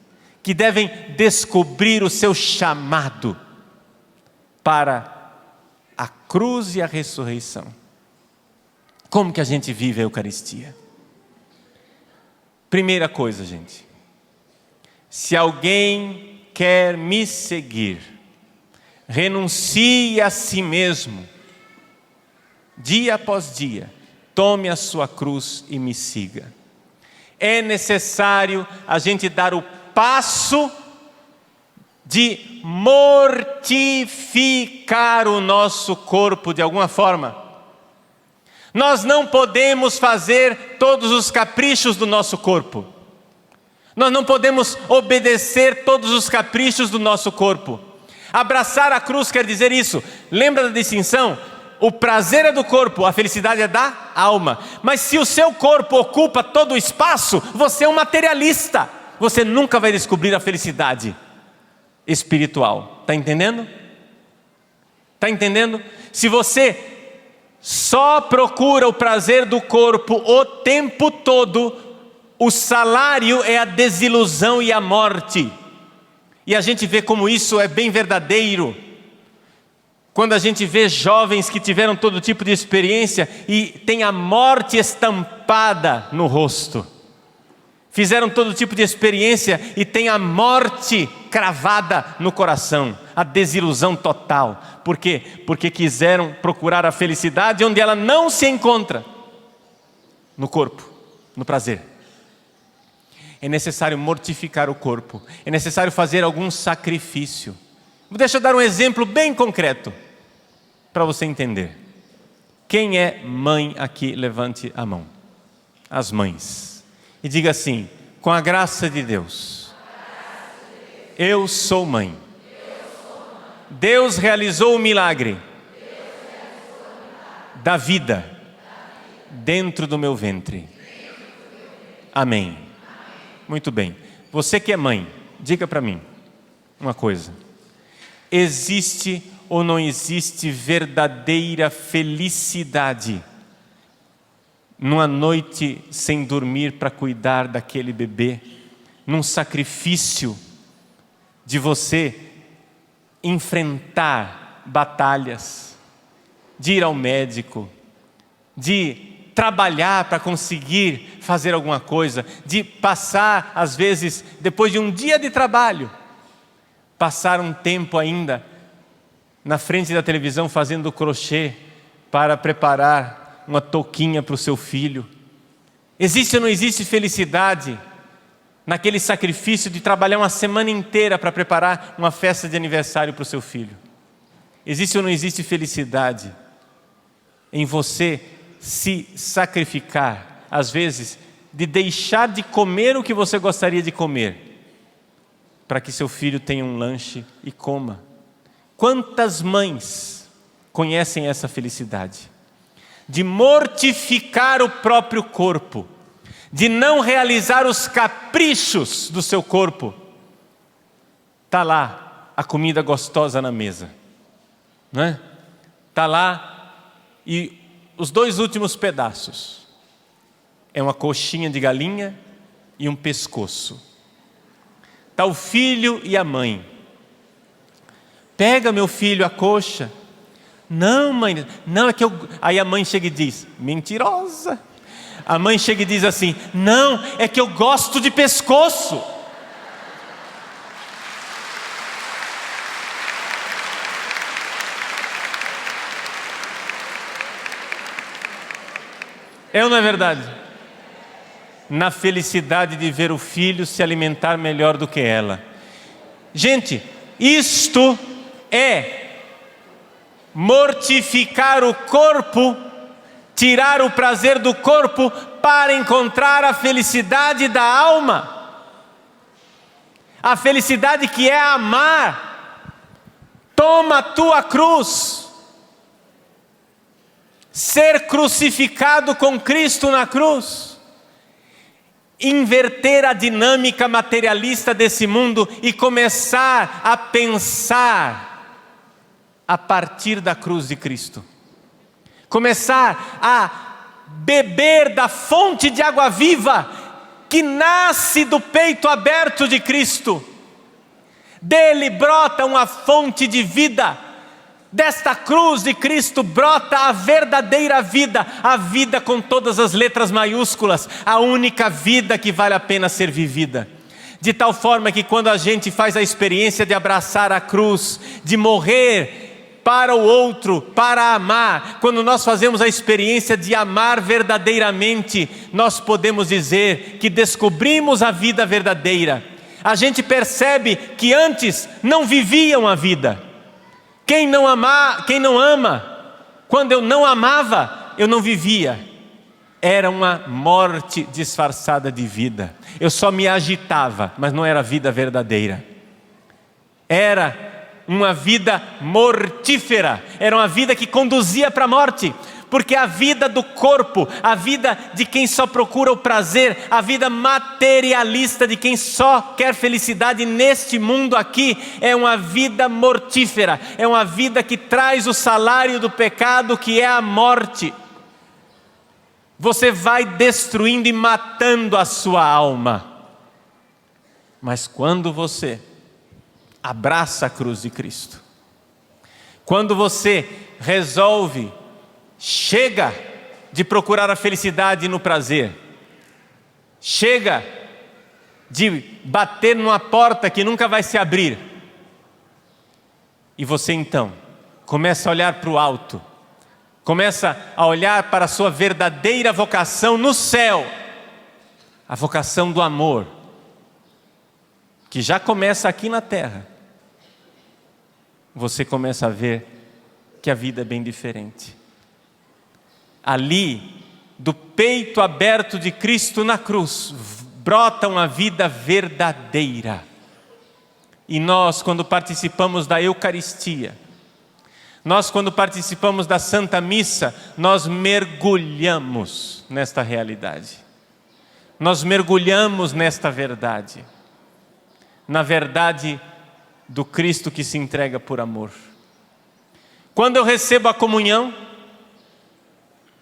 que devem descobrir o seu chamado para a cruz e a ressurreição. Como que a gente vive a Eucaristia? Primeira coisa, gente, se alguém quer me seguir, renuncie a si mesmo, dia após dia, tome a sua cruz e me siga. É necessário a gente dar o passo de mortificar o nosso corpo de alguma forma. Nós não podemos fazer todos os caprichos do nosso corpo. Nós não podemos obedecer todos os caprichos do nosso corpo. Abraçar a cruz quer dizer isso. Lembra da distinção? O prazer é do corpo, a felicidade é da alma. Mas se o seu corpo ocupa todo o espaço, você é um materialista. Você nunca vai descobrir a felicidade espiritual. Está entendendo? Está entendendo? Se você só procura o prazer do corpo o tempo todo, o salário é a desilusão e a morte. E a gente vê como isso é bem verdadeiro. Quando a gente vê jovens que tiveram todo tipo de experiência e tem a morte estampada no rosto. Fizeram todo tipo de experiência e tem a morte cravada no coração, a desilusão total. Por quê? Porque quiseram procurar a felicidade onde ela não se encontra, no corpo, no prazer. É necessário mortificar o corpo, é necessário fazer algum sacrifício. Deixa eu dar um exemplo bem concreto, para você entender. Quem é mãe aqui, levante a mão. As mães. E diga assim, com a graça de Deus, eu sou mãe. Deus realizou o milagre da vida dentro do meu ventre. Amém. Muito bem. Você que é mãe, diga para mim uma coisa. Existe ou não existe verdadeira felicidade numa noite sem dormir para cuidar daquele bebê, num sacrifício de você enfrentar batalhas, de ir ao médico, de trabalhar para conseguir fazer alguma coisa, de passar, às vezes, depois de um dia de trabalho, passar um tempo ainda na frente da televisão fazendo crochê para preparar uma touquinha para o seu filho. Existe ou não existe felicidade naquele sacrifício de trabalhar uma semana inteira para preparar uma festa de aniversário para o seu filho? Existe ou não existe felicidade em você se sacrificar, às vezes, de deixar de comer o que você gostaria de comer, para que seu filho tenha um lanche e coma? Quantas mães conhecem essa felicidade, de mortificar o próprio corpo, de não realizar os caprichos do seu corpo. Está lá a comida gostosa na mesa, não é? Está lá e os 2 últimos pedaços é uma coxinha de galinha e um pescoço. Está o filho e a mãe. Pega, meu filho, a coxa. Não, mãe, não, é que eu... Aí a mãe chega e diz, mentirosa. A mãe chega e diz assim, não, é que eu gosto de pescoço. É ou não é verdade? Na felicidade de ver o filho se alimentar melhor do que ela. Gente, isto é mortificar o corpo, tirar o prazer do corpo para encontrar a felicidade da alma. A felicidade que é amar. Toma a tua cruz. Ser crucificado com Cristo na cruz. Inverter a dinâmica materialista desse mundo e começar a pensar a partir da cruz de Cristo. Começar a beber da fonte de água viva que nasce do peito aberto de Cristo. Dele brota uma fonte de vida. Desta cruz de Cristo brota a verdadeira vida, a vida com todas as letras maiúsculas, a única vida que vale a pena ser vivida. De tal forma que quando a gente faz a experiência de abraçar a cruz, de morrer para o outro, para amar, quando nós fazemos a experiência de amar verdadeiramente, nós podemos dizer que descobrimos a vida verdadeira. A gente percebe que antes não viviam a vida. Quem não ama, quando eu não amava, eu não vivia. Era uma morte disfarçada de vida. Eu só me agitava, mas não era vida verdadeira. Era uma vida mortífera, era uma vida que conduzia para a morte. Porque a vida do corpo, a vida de quem só procura o prazer, a vida materialista de quem só quer felicidade neste mundo aqui, é uma vida mortífera, é uma vida que traz o salário do pecado, que é a morte. Você vai destruindo e matando a sua alma. Mas quando você abraça a cruz de Cristo, quando você resolve, chega de procurar a felicidade no prazer, chega de bater numa porta que nunca vai se abrir, e você então começa a olhar para o alto, começa a olhar para a sua verdadeira vocação no céu, a vocação do amor, que já começa aqui na terra. Você começa a ver que a vida é bem diferente. Ali, do peito aberto de Cristo na cruz, brota uma vida verdadeira. E nós, quando participamos da Eucaristia, nós, quando participamos da Santa Missa, nós mergulhamos nesta realidade. Nós mergulhamos nesta verdade. Na verdade do Cristo que se entrega por amor. Quando eu recebo a comunhão,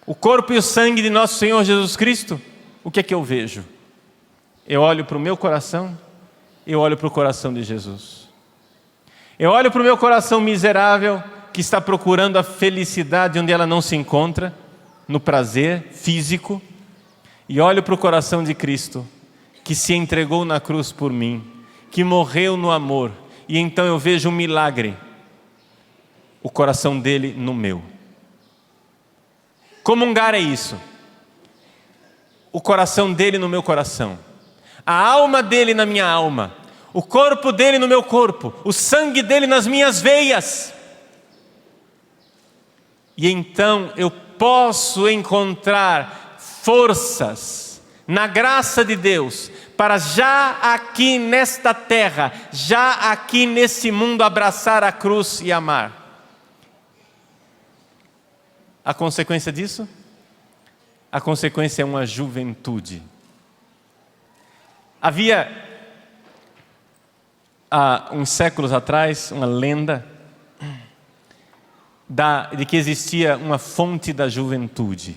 o corpo e o sangue de nosso Senhor Jesus Cristo, o que é que eu vejo? Eu olho para o meu coração, eu olho para o coração de Jesus. Eu olho para o meu coração miserável, que está procurando a felicidade onde ela não se encontra, no prazer físico, e olho para o coração de Cristo, que se entregou na cruz por mim, que morreu no amor, e então eu vejo um milagre, o coração dele no meu. Comungar é isso, o coração dele no meu coração, a alma dele na minha alma, o corpo dele no meu corpo, o sangue dele nas minhas veias. E então eu posso encontrar forças na graça de Deus para já aqui nesta terra, já aqui nesse mundo abraçar a cruz e amar. a consequência disso? A consequência é uma juventude. Havia, há uns séculos atrás, uma lenda de que existia uma fonte da juventude.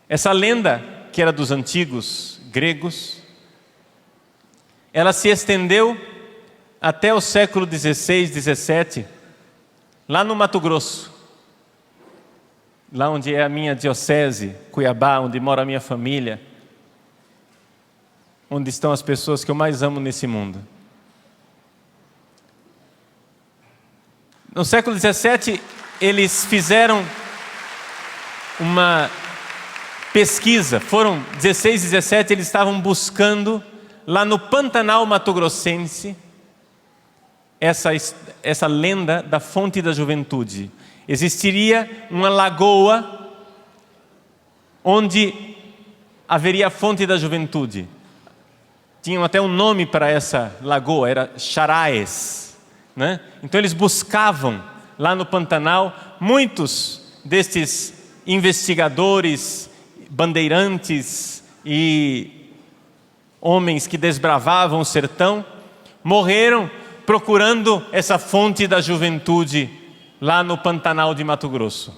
Essa lenda, que era dos antigos gregos, ela se estendeu até o século XVI, XVII, lá no Mato Grosso, lá onde é a minha diocese, Cuiabá, onde mora a minha família, onde estão as pessoas que eu mais amo nesse mundo. No século XVII, eles fizeram uma pesquisa, foram 16, 17, eles estavam buscando, lá no Pantanal Mato-Grossense, essa lenda da fonte da juventude. Existiria uma lagoa onde haveria a fonte da juventude. Tinham até um nome para essa lagoa, era Charaes, né? Então eles buscavam lá no Pantanal. Muitos destes investigadores, bandeirantes e homens que desbravavam o sertão morreram procurando essa fonte da juventude lá no Pantanal de Mato Grosso.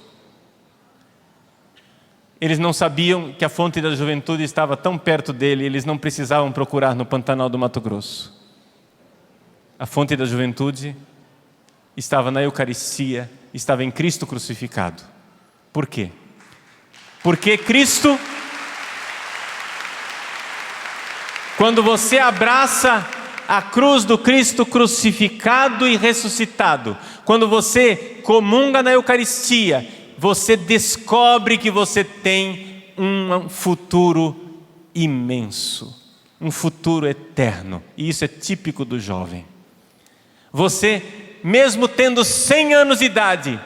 Eles não sabiam que a fonte da juventude estava tão perto dele, eles não precisavam procurar no Pantanal do Mato Grosso. A fonte da juventude estava na Eucaristia, estava em Cristo crucificado. Por quê? Porque Cristo, quando você abraça a cruz do Cristo crucificado e ressuscitado, quando você comunga na Eucaristia, você descobre que você tem um futuro imenso, um futuro eterno, e isso é típico do jovem. Você, mesmo tendo 100 anos de idade,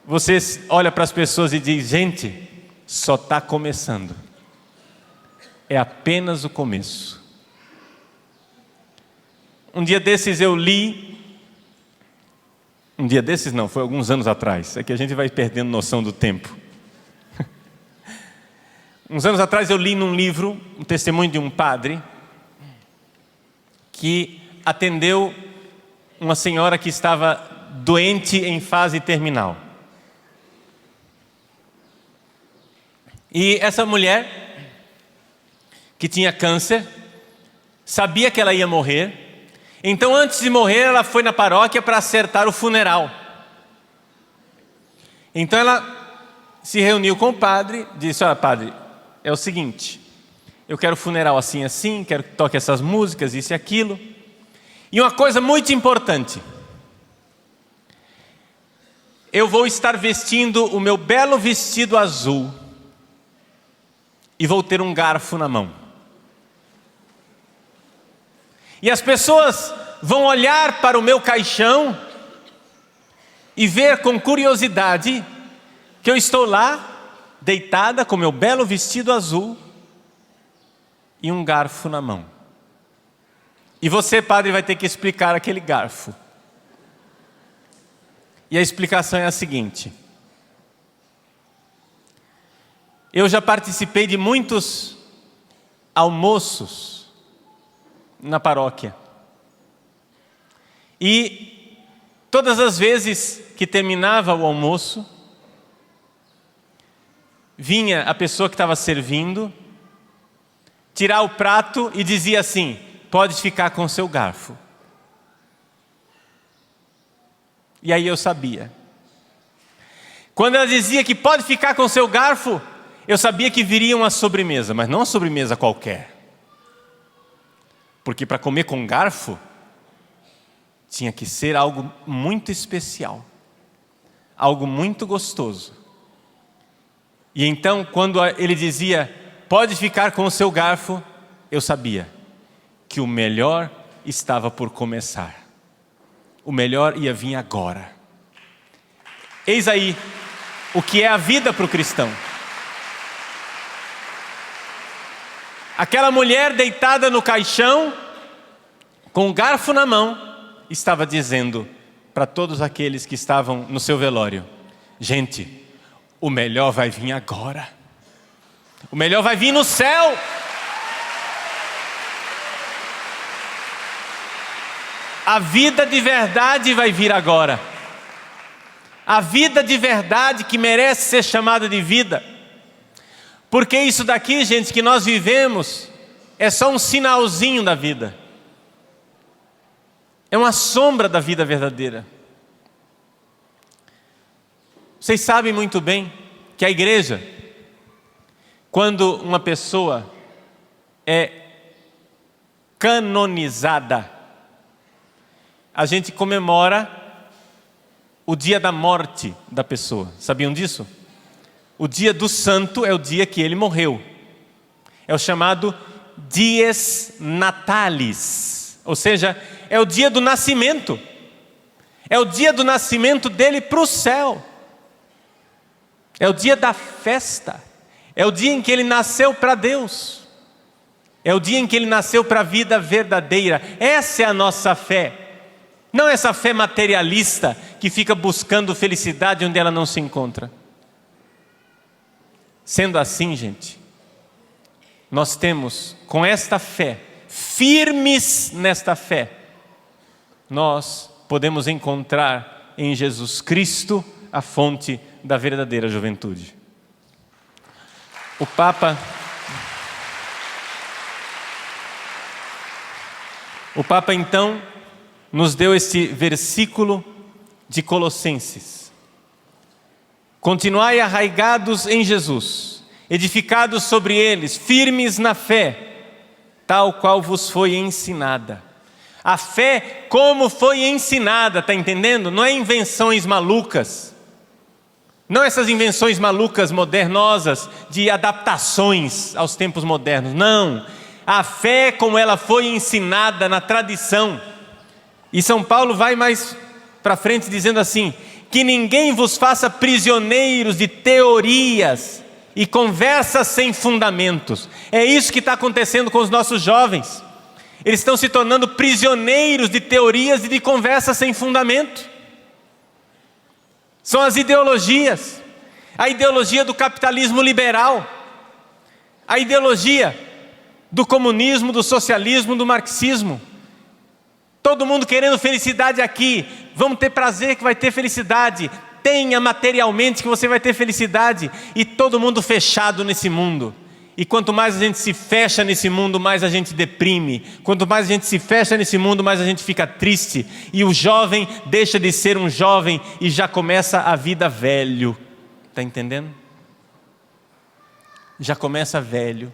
você olha para as pessoas e diz: gente, só está começando, é apenas o começo. Um dia desses eu li, um dia desses não, foi alguns anos atrás, é que a gente vai perdendo noção do tempo. Uns anos atrás eu li num livro um testemunho de um padre que atendeu uma senhora que estava doente em fase terminal. E essa mulher, que tinha câncer, sabia que ela ia morrer. Então, antes de morrer, ela foi na paróquia para acertar o funeral. Então ela se reuniu com o padre, disse: olha, padre, é o seguinte, eu quero funeral assim, assim, quero que toque essas músicas, isso e aquilo. E uma coisa muito importante, eu vou estar vestindo o meu belo vestido azul e vou ter um garfo na mão. E as pessoas vão olhar para o meu caixão e ver com curiosidade que eu estou lá, deitada com meu belo vestido azul e um garfo na mão. E você, padre, vai ter que explicar aquele garfo. E a explicação é a seguinte: eu já participei de muitos almoços na paróquia. E todas as vezes que terminava o almoço, vinha a pessoa que estava servindo, tirar o prato e dizia assim: pode ficar com o seu garfo. E aí eu sabia. Quando ela dizia que pode ficar com o seu garfo, eu sabia que viria uma sobremesa, mas não uma sobremesa qualquer. Porque para comer com garfo, tinha que ser algo muito especial, algo muito gostoso. E então, quando ele dizia, pode ficar com o seu garfo, eu sabia que o melhor estava por começar. O melhor ia vir agora. Eis aí o que é a vida para o cristão. Aquela mulher deitada no caixão, com o garfo na mão, estava dizendo para todos aqueles que estavam no seu velório: Gente, o melhor vai vir agora. O melhor vai vir no céu. A vida de verdade vai vir agora. A vida de verdade que merece ser chamada de vida. Porque isso daqui, gente, que nós vivemos, é só um sinalzinho da vida. É uma sombra da vida verdadeira. Vocês sabem muito bem que a igreja, quando uma pessoa é canonizada, a gente comemora o dia da morte da pessoa. Sabiam disso? O dia do santo é o dia que ele morreu. É o chamado Dies Natalis. Ou seja, é o dia do nascimento. É o dia do nascimento dele para o céu. É o dia da festa. É o dia em que ele nasceu para Deus. É o dia em que ele nasceu para a vida verdadeira. Essa é a nossa fé. Não essa fé materialista que fica buscando felicidade onde ela não se encontra. Sendo assim, gente, nós temos com esta fé, firmes nesta fé, nós podemos encontrar em Jesus Cristo a fonte da verdadeira juventude. O Papa então nos deu esse versículo de Colossenses. Continuai arraigados em Jesus, edificados sobre eles, firmes na fé, tal qual vos foi ensinada. A fé como foi ensinada, está entendendo? Não é invenções malucas. Não essas invenções malucas, modernosas, de adaptações aos tempos modernos. Não. A fé como ela foi ensinada na tradição. E São Paulo vai mais para frente dizendo assim: que ninguém vos faça prisioneiros de teorias e conversas sem fundamentos. É isso que está acontecendo com os nossos jovens. Eles estão se tornando prisioneiros de teorias e de conversas sem fundamento. São as ideologias. A ideologia do capitalismo liberal. A ideologia do comunismo, do socialismo, do marxismo. Todo mundo querendo felicidade aqui. Vamos ter prazer que vai ter felicidade. Tenha materialmente que você vai ter felicidade. E todo mundo fechado nesse mundo. E quanto mais a gente se fecha nesse mundo, mais a gente deprime. Quanto mais a gente se fecha nesse mundo, mais a gente fica triste. E o jovem deixa de ser um jovem e já começa a vida velho. Está entendendo? Já começa velho.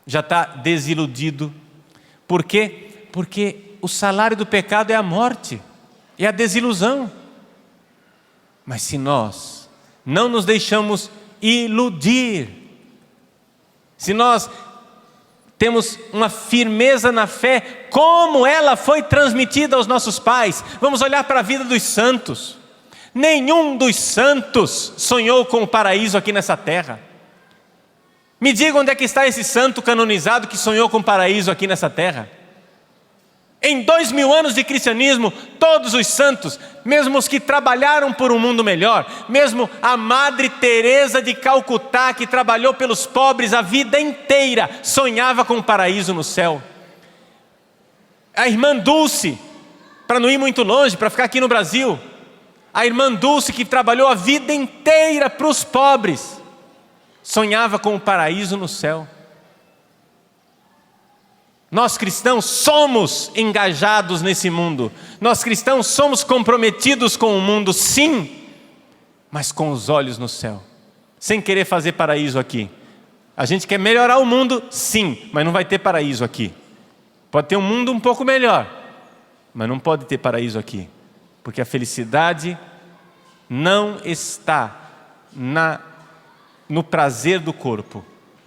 Já está desiludido. Por quê? Porque o salário do pecado é a morte, é a desilusão. Mas se nós não nos deixamos iludir, se nós temos uma firmeza na fé, como ela foi transmitida aos nossos pais, vamos olhar para a vida dos santos. Nenhum dos santos sonhou com o paraíso aqui nessa terra. Me diga onde é que está esse santo canonizado que sonhou com o paraíso aqui nessa terra? Em 2000 anos de cristianismo, todos os santos, mesmo os que trabalharam por um mundo melhor, mesmo a Madre Teresa de Calcutá, que trabalhou pelos pobres a vida inteira, sonhava com o paraíso no céu. A irmã Dulce, para não ir muito longe, para ficar aqui no Brasil, a irmã Dulce, que trabalhou a vida inteira para os pobres, sonhava com o paraíso no céu. Nós cristãos somos engajados nesse mundo. Nós cristãos somos comprometidos com o mundo, sim, mas com os olhos no céu, sem querer fazer paraíso aqui. A gente quer melhorar o mundo, sim, mas não vai ter paraíso aqui. Pode ter um mundo um pouco melhor, mas não pode ter paraíso aqui, porque a felicidade não está no prazer do corpo,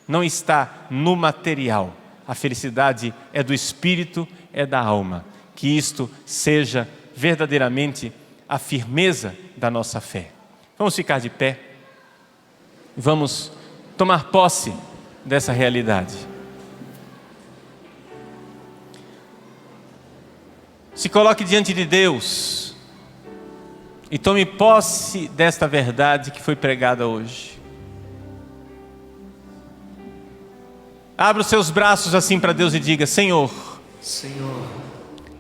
não está no material. A felicidade é do espírito, é da alma. Que isto seja verdadeiramente a firmeza da nossa fé. Vamos ficar de pé. Vamos tomar posse dessa realidade. Se coloque diante de Deus. E tome posse desta verdade que foi pregada hoje. Abra os seus braços assim para Deus e diga: Senhor, Senhor,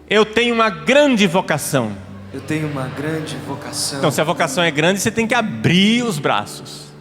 eu tenho uma grande vocação. eu tenho uma grande vocação. Então, se a vocação é grande, você tem que abrir os braços.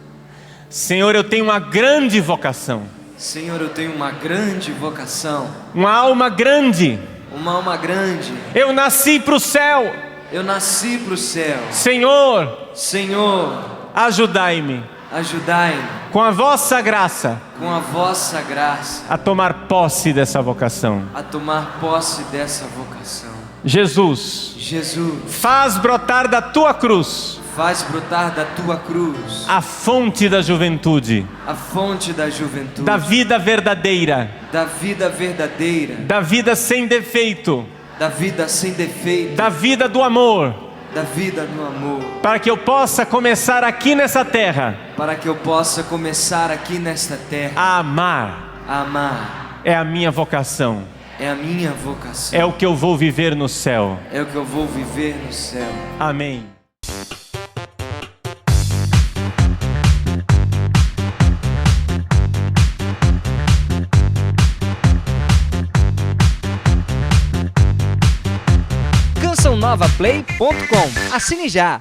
Senhor, eu tenho uma grande vocação. Senhor, eu tenho uma grande vocação. Uma alma grande. Uma alma grande. Eu nasci para o céu. Eu nasci para o céu. Senhor, Senhor, ajudai-me, ajudai-me com a vossa graça, com a vossa graça a tomar posse dessa vocação. a tomar posse dessa vocação. Jesus, Jesus, faz brotar da tua cruz faz brotar da tua cruz a fonte da juventude, a fonte da juventude, da vida verdadeira, da vida verdadeira, da vida sem defeito, da vida sem defeito, da vida do amor, da vida no amor, para que eu possa começar aqui nessa terra para que eu possa começar aqui nesta terra a amar. a amar. É a minha vocação, É a minha vocação. é o que eu vou viver no céu. É o que eu vou viver no céu. Amém. CançãoNovaPlay.com. Assine já!